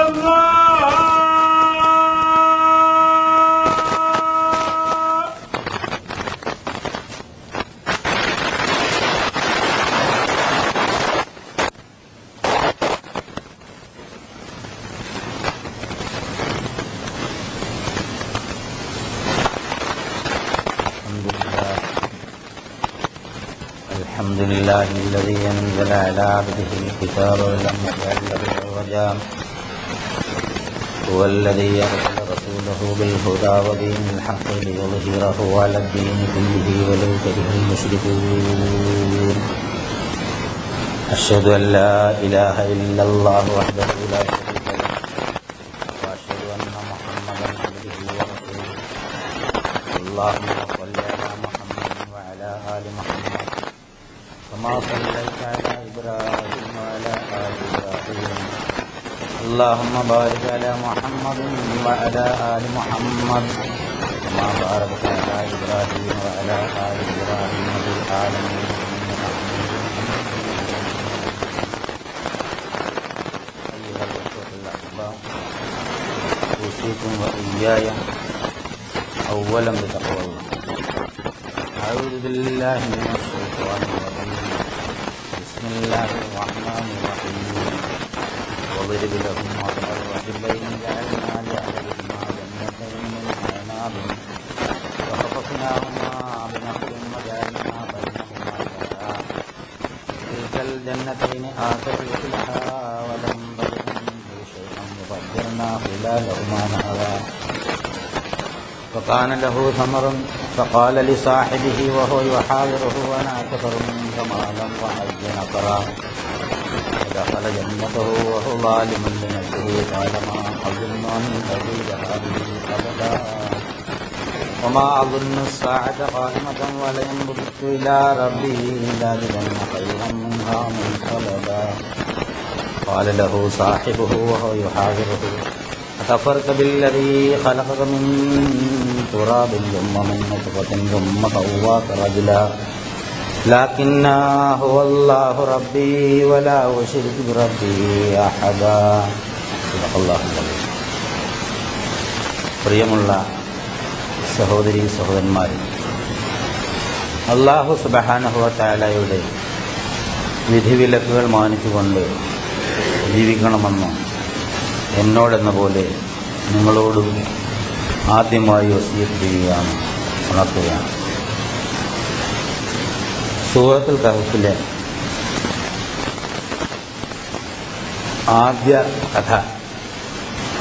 الحمد لله الذي أنزل على عبده الكتاب ولم يجعل له عوجا هو الذي أرسل رسوله بالهدى ودين الحق ليظهره على الدين كله ولو كره المشركون أشهد أن لا إله إلا الله وحده لا شريك له وأشهد أن محمدا عبده ورسوله اللهم صل على محمد وعلى آل محمد كما صليت على إبراهيم وعلى آل إبراهيم اللهم بارك على محمد وعلى آل محمد كما باركت على إبراهيم وعلى آل إبراهيم في العالمين إنك حميد مجيد. أيها الأخوة الأحباب، أوصيكم وإياي أولا بتقوى الله. أعوذ بالله من الشيطان الرجيم. بسم الله الرحمن الرحيم. واضرب لهم مثلا رجلين جعلنا لأحدهما جنتين من أعناب وحفظناهما بنخل وجعلنا بينهما زرعا كلتا الجنتين آتت أكلها ولم تظلم منه شيئا وفجرنا خلالهما نهرا فكان له ثمر فقال لصاحبه وهو يحاوره أنا أكثر منك مالا وأعز نفرا فدخل جنته وهو ظالم لنفسه قال ما أظن أن تزيد هذه أبدا وما أظن الساعة قائمة ولئن رددت إلى ربي لأجدن خيرا منها منقلبا قال له صاحبه وهو يحاوره أكفرت بالذي خلقك من تراب ثم من نطفة ثم سواك رجلا لكن هو الله ربي ولا أشرك بربي أحدا. صدق الله العظيم. പ്രിയമുള്ള സഹോദരീ സഹോദരന്മാരെ, അല്ലാഹു സുബ്ഹാനഹു വ തആലയുടെ വിധിവിലക്കുകൾ മാനിച്ചുകൊണ്ട് ജീവിക്കണമെന്ന് എന്നോടെന്ന പോലെ നിങ്ങളോടും ആദ്യമായി വസിയത്ത് ചെയ്യുകയാണ്, ഉണർത്തുകയാണ്. സൂറത്തുൽ കഹ്ഫിലെ ആദ്യ കഥ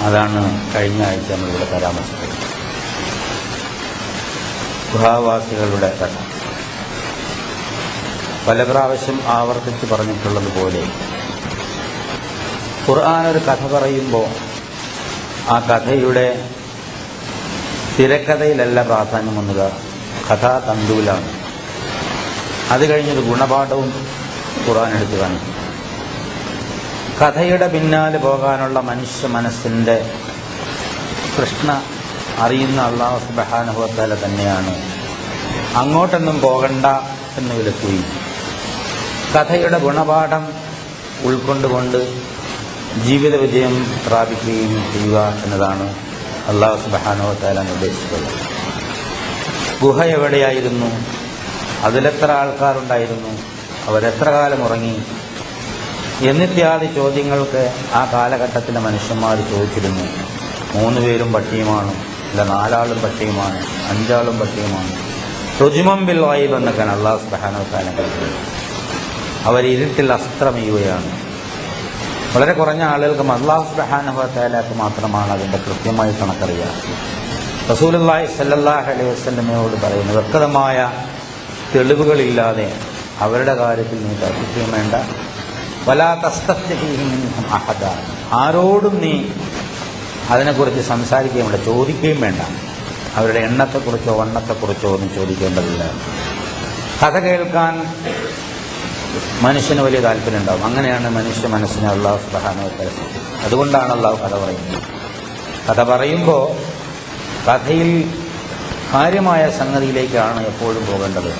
അതാണ് കഴിഞ്ഞ ആഴ്ച നമ്മളിവിടെ പരാമർശിച്ചത്. ഗുഹാവാസികളുടെ കഥ പല പ്രാവശ്യം ആവർത്തിച്ച് പറഞ്ഞിട്ടുള്ളതുപോലെ ഖുർആൻ ഒരു കഥ പറയുമ്പോൾ ആ കഥയുടെ തിരക്കഥയിലല്ല പ്രാധാന്യം വന്നത്, കഥാതന്തുവിലാണ്. അത് കഴിഞ്ഞൊരു ഗുണപാഠവും ഖുർആൻ എടുത്തു കാണിക്കും. കഥയുടെ പിന്നാലെ പോകാനുള്ള മനുഷ്യ മനസ്സിൻ്റെ തൃഷ്ണ അറിയുന്ന അല്ലാഹു സുബ്ഹാനഹു വ തആല തന്നെയാണ് അങ്ങോട്ടൊന്നും പോകണ്ട എന്ന് വിലക്കുകയും കഥയുടെ ഗുണപാഠം ഉൾക്കൊണ്ടുകൊണ്ട് ജീവിത വിജയം പ്രാപിക്കുകയും ചെയ്യുക എന്നതാണ് അല്ലാഹു സുബ്ഹാനഹു വ തആല നിർദ്ദേശിച്ചത്. ഗുഹ എവിടെയായിരുന്നു, അതിലെത്ര ആൾക്കാരുണ്ടായിരുന്നു, അവരെത്ര കാലം ഉറങ്ങി എന്നിത്യാദി ചോദ്യങ്ങൾക്ക് ആ കാലഘട്ടത്തിലെ മനുഷ്യന്മാർ ചോദിച്ചിരുന്നു. 3 പേരും പട്ടിയുമാണ്, അല്ല 4 ആളും പട്ടിയുമാണ്, 5 ആളും പട്ടിയുമാണ്. റുജ്മം ബിൽ ഗൈബ് എന്നൊക്കെയാണ് അല്ലാഹു സുബ്ഹാനഹു വ തആല പറയുന്നത്. അവർ ഇരുട്ടിൽ അസ്ത്രമെയ്യുകയാണ്. വളരെ കുറഞ്ഞ ആളുകൾക്കും അല്ലാഹു സുബ്ഹാനഹു വ തആലക്ക് മാത്രമാണ് അതിൻ്റെ കൃത്യമായി കണക്കറിയുക. റസൂലുള്ളാഹി സ്വല്ലല്ലാഹു അലൈഹി വസല്ലമയോട് പറയുന്നു, വ്യക്തമായ തെളിവുകളില്ലാതെ അവരുടെ കാര്യത്തിൽ നീ തർക്കിക്കുകയും വേണ്ട, വലാ തസ്തഫ്തി ഫീഹിം മിൻഹും അഹദ, ആരോടും നീ അതിനെക്കുറിച്ച് സംസാരിക്കുകയും വേണ്ട, ചോദിക്കുകയും വേണ്ട. അവരുടെ എണ്ണത്തെക്കുറിച്ചോ വണ്ണത്തെക്കുറിച്ചോ ഒന്നും ചോദിക്കേണ്ടതില്ല. കഥ കേൾക്കാൻ മനുഷ്യന് വലിയ താല്പര്യം ഉണ്ടാവും. അങ്ങനെയാണ് മനുഷ്യ മനസ്സിനെ അല്ലാഹു സുബ്ഹാനഹു വ തആല സൃഷ്ടിച്ചത്. അതുകൊണ്ടാണ് അല്ലാഹു കഥ പറയുന്നത്. കഥ പറയുമ്പോൾ കഥയിൽ കാര്യമായ സംഗതിയിലേക്കാണ് എപ്പോഴും പോകേണ്ടത്.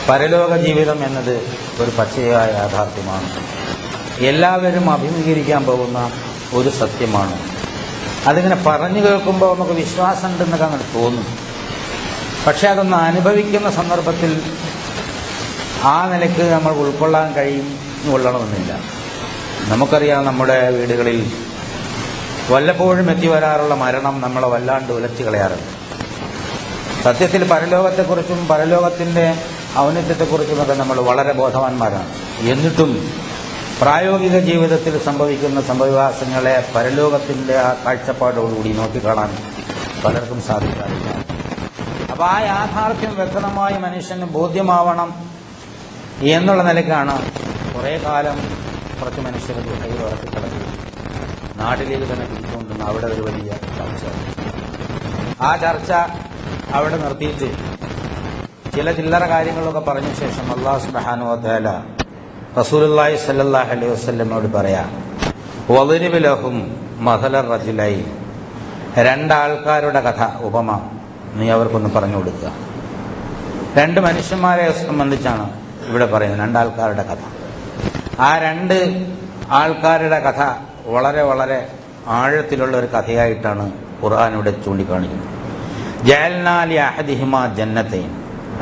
പരലോക ജീവിതം എന്നത് ഒരു പച്ചയായ യാഥാർത്ഥ്യമാണ്. എല്ലാവരും അഭിമുഖീകരിക്കാൻ പോകുന്ന ഒരു സത്യമാണ്. അതിങ്ങനെ പറഞ്ഞു കേൾക്കുമ്പോൾ നമുക്ക് വിശ്വാസം ഉണ്ടെന്നൊക്കെ അങ്ങനെ തോന്നും. പക്ഷെ അതൊന്ന് അനുഭവിക്കുന്ന സന്ദർഭത്തിൽ ആ നിലയ്ക്ക് നമ്മൾ ഉൾക്കൊള്ളാൻ കൊള്ളണമെന്നില്ല. നമുക്കറിയാം, നമ്മുടെ വീടുകളിൽ വല്ലപ്പോഴും എത്തി വരാറുള്ള മരണം നമ്മളെ വല്ലാണ്ട് ഉലച്ചു കളയാറുണ്ട്. സത്യത്തിൽ പരലോകത്തെക്കുറിച്ചും പരലോകത്തിൻ്റെ ഔന്നത്യത്തെക്കുറിച്ചുമൊക്കെ നമ്മൾ വളരെ ബോധവാന്മാരാണ്. എന്നിട്ടും പ്രായോഗിക ജീവിതത്തിൽ സംഭവിക്കുന്ന സംഭവവികാസങ്ങളെ പരലോകത്തിൻ്റെ ആ കാഴ്ചപ്പാടോടുകൂടി നോക്കിക്കാണാൻ പലർക്കും സാധിക്കാറില്ല. അപ്പോൾ ആ യാഥാർത്ഥ്യം വ്യക്തമായി മനുഷ്യന് ബോധ്യമാവണം എന്നുള്ള നിലയ്ക്കാണ് കുറേ കാലം കുറച്ച് മനുഷ്യർ ഗുഹയിൽ ഉറക്കിക്കിടക്കി നാട്ടിലേക്ക് തന്നെ തിരിച്ചുകൊണ്ടുവന്ന് അവിടെ ഒരു വലിയ ചർച്ച. ആ ചർച്ച അവിടെ നിർത്തിയിട്ട് ചില ചില്ലറ കാര്യങ്ങളൊക്കെ പറഞ്ഞ ശേഷം അല്ലാഹു സുബ്ഹാനഹു വ തആല റസൂലുള്ളാഹി സ്വല്ലല്ലാഹു അലൈഹി വസല്ലമയോട് പറയാം, വളിരിബ് ലഹും മസല റജുലൈൻ, രണ്ടാൾക്കാരുടെ കഥ, ഉപമ നീ അവർക്കൊന്ന് പറഞ്ഞു കൊടുക്കുക. രണ്ട് മനുഷ്യന്മാരെ സംബന്ധിച്ചാണ് ഇവിടെ പറയുന്നത്, രണ്ടാൾക്കാരുടെ കഥ. ആ രണ്ട് ആൾക്കാരുടെ കഥ വളരെ വളരെ ആഴത്തിലുള്ള ഒരു കഥയായിട്ടാണ് ഖുർആൻ ഇവിടെ ചൂണ്ടിക്കാണിക്കുന്നത്. ജഅൽനാ ലി അഹദിഹിമാ ജന്നതൈൻ,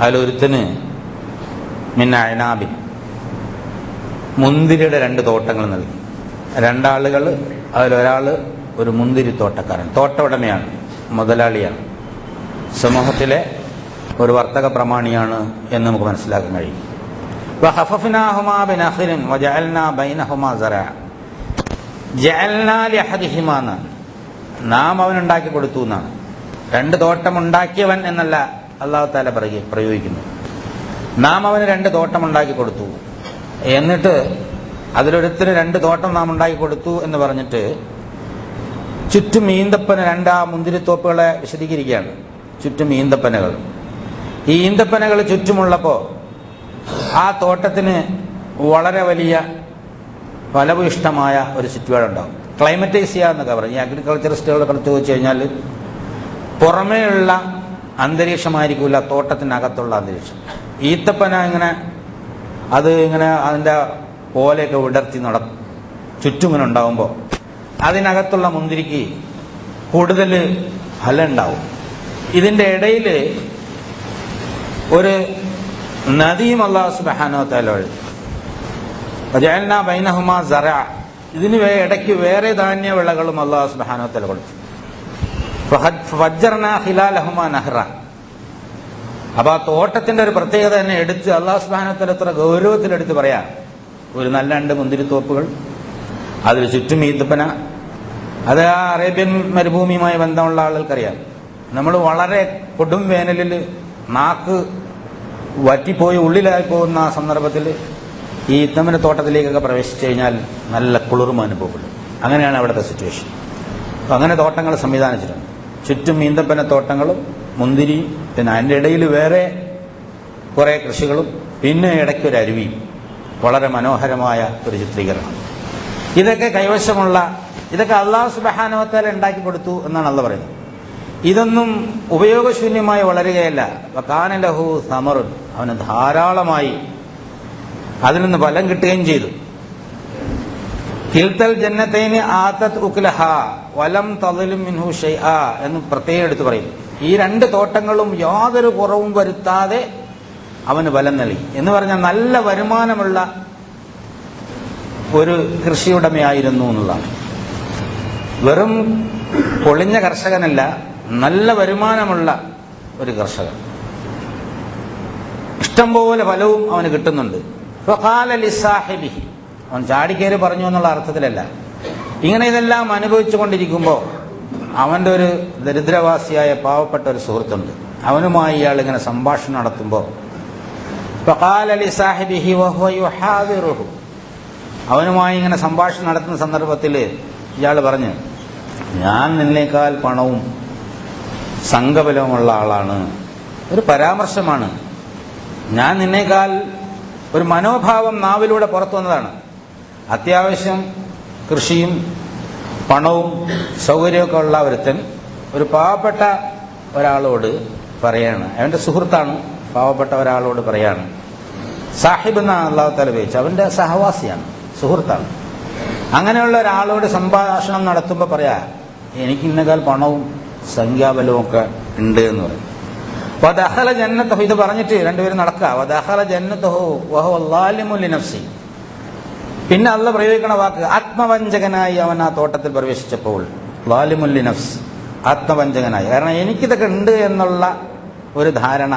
അതിലൊരുത്തന് മിൻ അഅനാബിൻ, മുന്തിരിയുടെ രണ്ട് തോട്ടങ്ങൾ നൽകി. രണ്ടാളുകൾ, അതിലൊരാൾ ഒരു മുന്തിരി തോട്ടക്കാരൻ, തോട്ട ഉടമയാണ്, മുതലാളിയാണ്, സമൂഹത്തിലെ ഒരു വർത്തക പ്രമാണിയാണ് എന്ന് നമുക്ക് മനസ്സിലാക്കാൻ കഴിയും. വഖഫഫ്നാഹുമാ ബിനഖ്ലിൻ വജഅൽനാ ബൈനഹുമാ സറഅ. ജഅൽനാ ലിഅഹദിഹിമാ, നാം അവനുണ്ടാക്കി കൊടുത്തു എന്നാണ്. രണ്ട് തോട്ടമുണ്ടാക്കിയവൻ എന്നല്ല അല്ലാഹു തആല പ്രയോഗിക്കുന്നു. നാം അവന് രണ്ട് തോട്ടമുണ്ടാക്കി കൊടുത്തു. എന്നിട്ട് അതിലൊരുത്തിന് രണ്ട് തോട്ടം നാം ഉണ്ടാക്കി കൊടുത്തു എന്ന് പറഞ്ഞിട്ട് ചുറ്റും ഈന്തപ്പന, രണ്ട് ആ മുന്തിരിത്തോപ്പുകളെ വിശദീകരിക്കുകയാണ്. ചുറ്റും ഈന്തപ്പനകൾ. ഈ ഈന്തപ്പനകൾ ചുറ്റുമുള്ളപ്പോൾ ആ തോട്ടത്തിന് വളരെ വലിയ ഫലഭൂയിഷ്ടമായ ഒരു ചുറ്റുപാട് ഉണ്ടാകും. ക്ലൈമറ്റൈസ് ചെയ്യുക എന്നൊക്കെ പറയും. ഈ അഗ്രികൾച്ചറിസ്റ്റുകളൊക്കെ ചോദിച്ചു കഴിഞ്ഞാൽ പുറമേയുള്ള അന്തരീക്ഷമായിരിക്കില്ല തോട്ടത്തിനകത്തുള്ള അന്തരീക്ഷം. ഈത്തപ്പന ഇങ്ങനെ അതിൻ്റെ പോലെയൊക്കെ വിടർത്തി ചുറ്റും ഇങ്ങനെ ഉണ്ടാകുമ്പോൾ അതിനകത്തുള്ള മുന്തിരിക്ക് കൂടുതൽ ഫലം ഉണ്ടാവും. ഇതിൻ്റെ ഇടയിൽ ഒരു നദിയും അല്ലാഹു സുബ്ഹാനഹു വ തആല വജഅൽനാ ബൈനഹുമാ സറഅ, ഇതിന് ഇടയ്ക്ക് വേറെ ധാന്യവിളകളും അല്ലാഹു സുബ്ഹാനഹു വ തആല കൊടുത്തു. ഫജ്ജർനാ ഖിലാലഹുമാ നഹ്റ. അപ്പോൾ ആ തോട്ടത്തിന്റെ ഒരു പ്രത്യേകത തന്നെ എടുത്ത് അല്ലാഹു സുബ്ഹാനഹു വ തആല എത്ര ഗൗരവത്തിലെടുത്ത് പറയാം. ഒരു നല്ല രണ്ട് മുന്തിരിത്തോപ്പുകൾ, അതിൽ ചുറ്റും ഈത്തപ്പന. അത് ആ അറേബ്യൻ മരുഭൂമിയുമായി ബന്ധമുള്ള ആളുകൾക്കറിയാം. നമ്മൾ വളരെ കൊടും വേനലിൽ നാക്ക് വറ്റിപ്പോയി ഉള്ളിലായി പോകുന്ന ആ സന്ദർഭത്തിൽ ഈ ഈത്തപ്പന തോട്ടത്തിലേക്കൊക്കെ പ്രവേശിച്ചു കഴിഞ്ഞാൽ നല്ല കുളിർമ അനുഭവപ്പെടും. അങ്ങനെയാണ് അവിടുത്തെ സിറ്റുവേഷൻ. അപ്പം അങ്ങനെ തോട്ടങ്ങൾ സംവിധാനിച്ചിട്ടുണ്ട്. ചുറ്റും ഈന്തപ്പന തോട്ടങ്ങളും മുന്തിരിയും, പിന്നെ അതിൻ്റെ ഇടയിൽ വേറെ കുറേ കൃഷികളും, പിന്നെ ഇടയ്ക്കൊരു അരുവിയും. വളരെ മനോഹരമായ ഒരു ചിത്രീകരണം. ഇതൊക്കെ കൈവശമുള്ള, ഇതൊക്കെ അല്ലാഹു സുബ്ഹാനഹു വ തആല ഉണ്ടാക്കി കൊടുത്തു എന്നാണ് അല്ലാഹു പറയുന്നത്. ഇതൊന്നും ഉപയോഗശൂന്യമായി വളരുകയല്ല. വകാന ലഹു സമറുൻ, അവന് ധാരാളമായി അതിൽ നിന്ന് ഫലം കിട്ടുകയും ചെയ്തു. കിൽത്തൽ ജന്നതൈനി ആതത് ഉക്ലഹാ വലം തളിലും മിൻഹു ഷൈആ എന്ന് പ്രത്യേകം എടുത്ത് പറയും. ഈ രണ്ട് തോട്ടങ്ങളും യാതൊരു കുറവും വരുത്താതെ അവന് ഫലം നൽകി എന്ന് പറഞ്ഞാൽ നല്ല വരുമാനമുള്ള ഒരു കൃഷിയുടമയായിരുന്നു എന്നുള്ളതാണ്. വെറും പൊളിഞ്ഞ കർഷകനല്ല, നല്ല വരുമാനമുള്ള ഒരു കർഷകൻ. ഇഷ്ടംപോലെ ഫലവും അവന് കിട്ടുന്നുണ്ട്. ഫഖാല ലിസാഹിബിഹി, അവൻ ചാടിക്കേറി പറഞ്ഞു എന്നുള്ള അർത്ഥത്തിലല്ല. ഇങ്ങനെ ഇതെല്ലാം അനുഭവിച്ചു കൊണ്ടിരിക്കുമ്പോൾ അവൻ്റെ ഒരു ദരിദ്രവാസിയായ പാവപ്പെട്ട ഒരു സുഹൃത്തുണ്ട്. അവനുമായി ഇയാൾ ഇങ്ങനെ സംഭാഷണം നടത്തുമ്പോൾ ഫഖാല ലിസാഹിബിഹി വഹുവ യുഹാദിറുഹു, അവനുമായി ഇങ്ങനെ സംഭാഷണം നടത്തുന്ന സന്ദർഭത്തിൽ ഇയാൾ പറഞ്ഞു, ഞാൻ നിന്നേക്കാൾ പണവും സംഘബലവുമുള്ള ആളാണ്. ഒരു പരാമർശമാണ്. ഞാൻ നിന്നേക്കാൾ, ഒരു മനോഭാവം നാവിലൂടെ പുറത്തു വന്നതാണ്. അത്യാവശ്യം കൃഷിയും പണവും സൗകര്യമൊക്കെ ഉള്ള ഒരുത്തൻ ഒരു പാവപ്പെട്ട ഒരാളോട് പറയാണ്, അവൻ്റെ സുഹൃത്താണ്, പാവപ്പെട്ട ഒരാളോട് പറയാണ്. സാഹിബ് എന്ന അല്ലാഹു തആല ഉപയോഗിച്ച്, അവൻ്റെ സഹവാസിയാണ്, സുഹൃത്താണ്. അങ്ങനെയുള്ള ഒരാളോട് സംഭാഷണം നടത്തുമ്പോൾ പറയാ എനിക്ക് ഇന്നേക്കാൾ പണവും സംഖ്യാബലവും ഒക്കെ ഉണ്ട് എന്ന് പറയും. വദഖല ജന്നതഹു, ഇത് പറഞ്ഞിട്ട് രണ്ടുപേരും നടക്കുക. വദഖല ജന്നതഹു വഹുവ ളാലിമുൻ ലിനഫ്സി. പിന്നെ അള്ളാഹ് പ്രയോഗിക്കണ വാക്ക് ആത്മവഞ്ചകനായി അവൻ ആ തോട്ടത്തിൽ പ്രവേശിച്ചപ്പോൾ. ളാലിമുൻ ലിനഫ്സ്, ആത്മവഞ്ചകനായി. കാരണം എനിക്കിതൊക്കെ ഉണ്ട് എന്നുള്ള ഒരു ധാരണ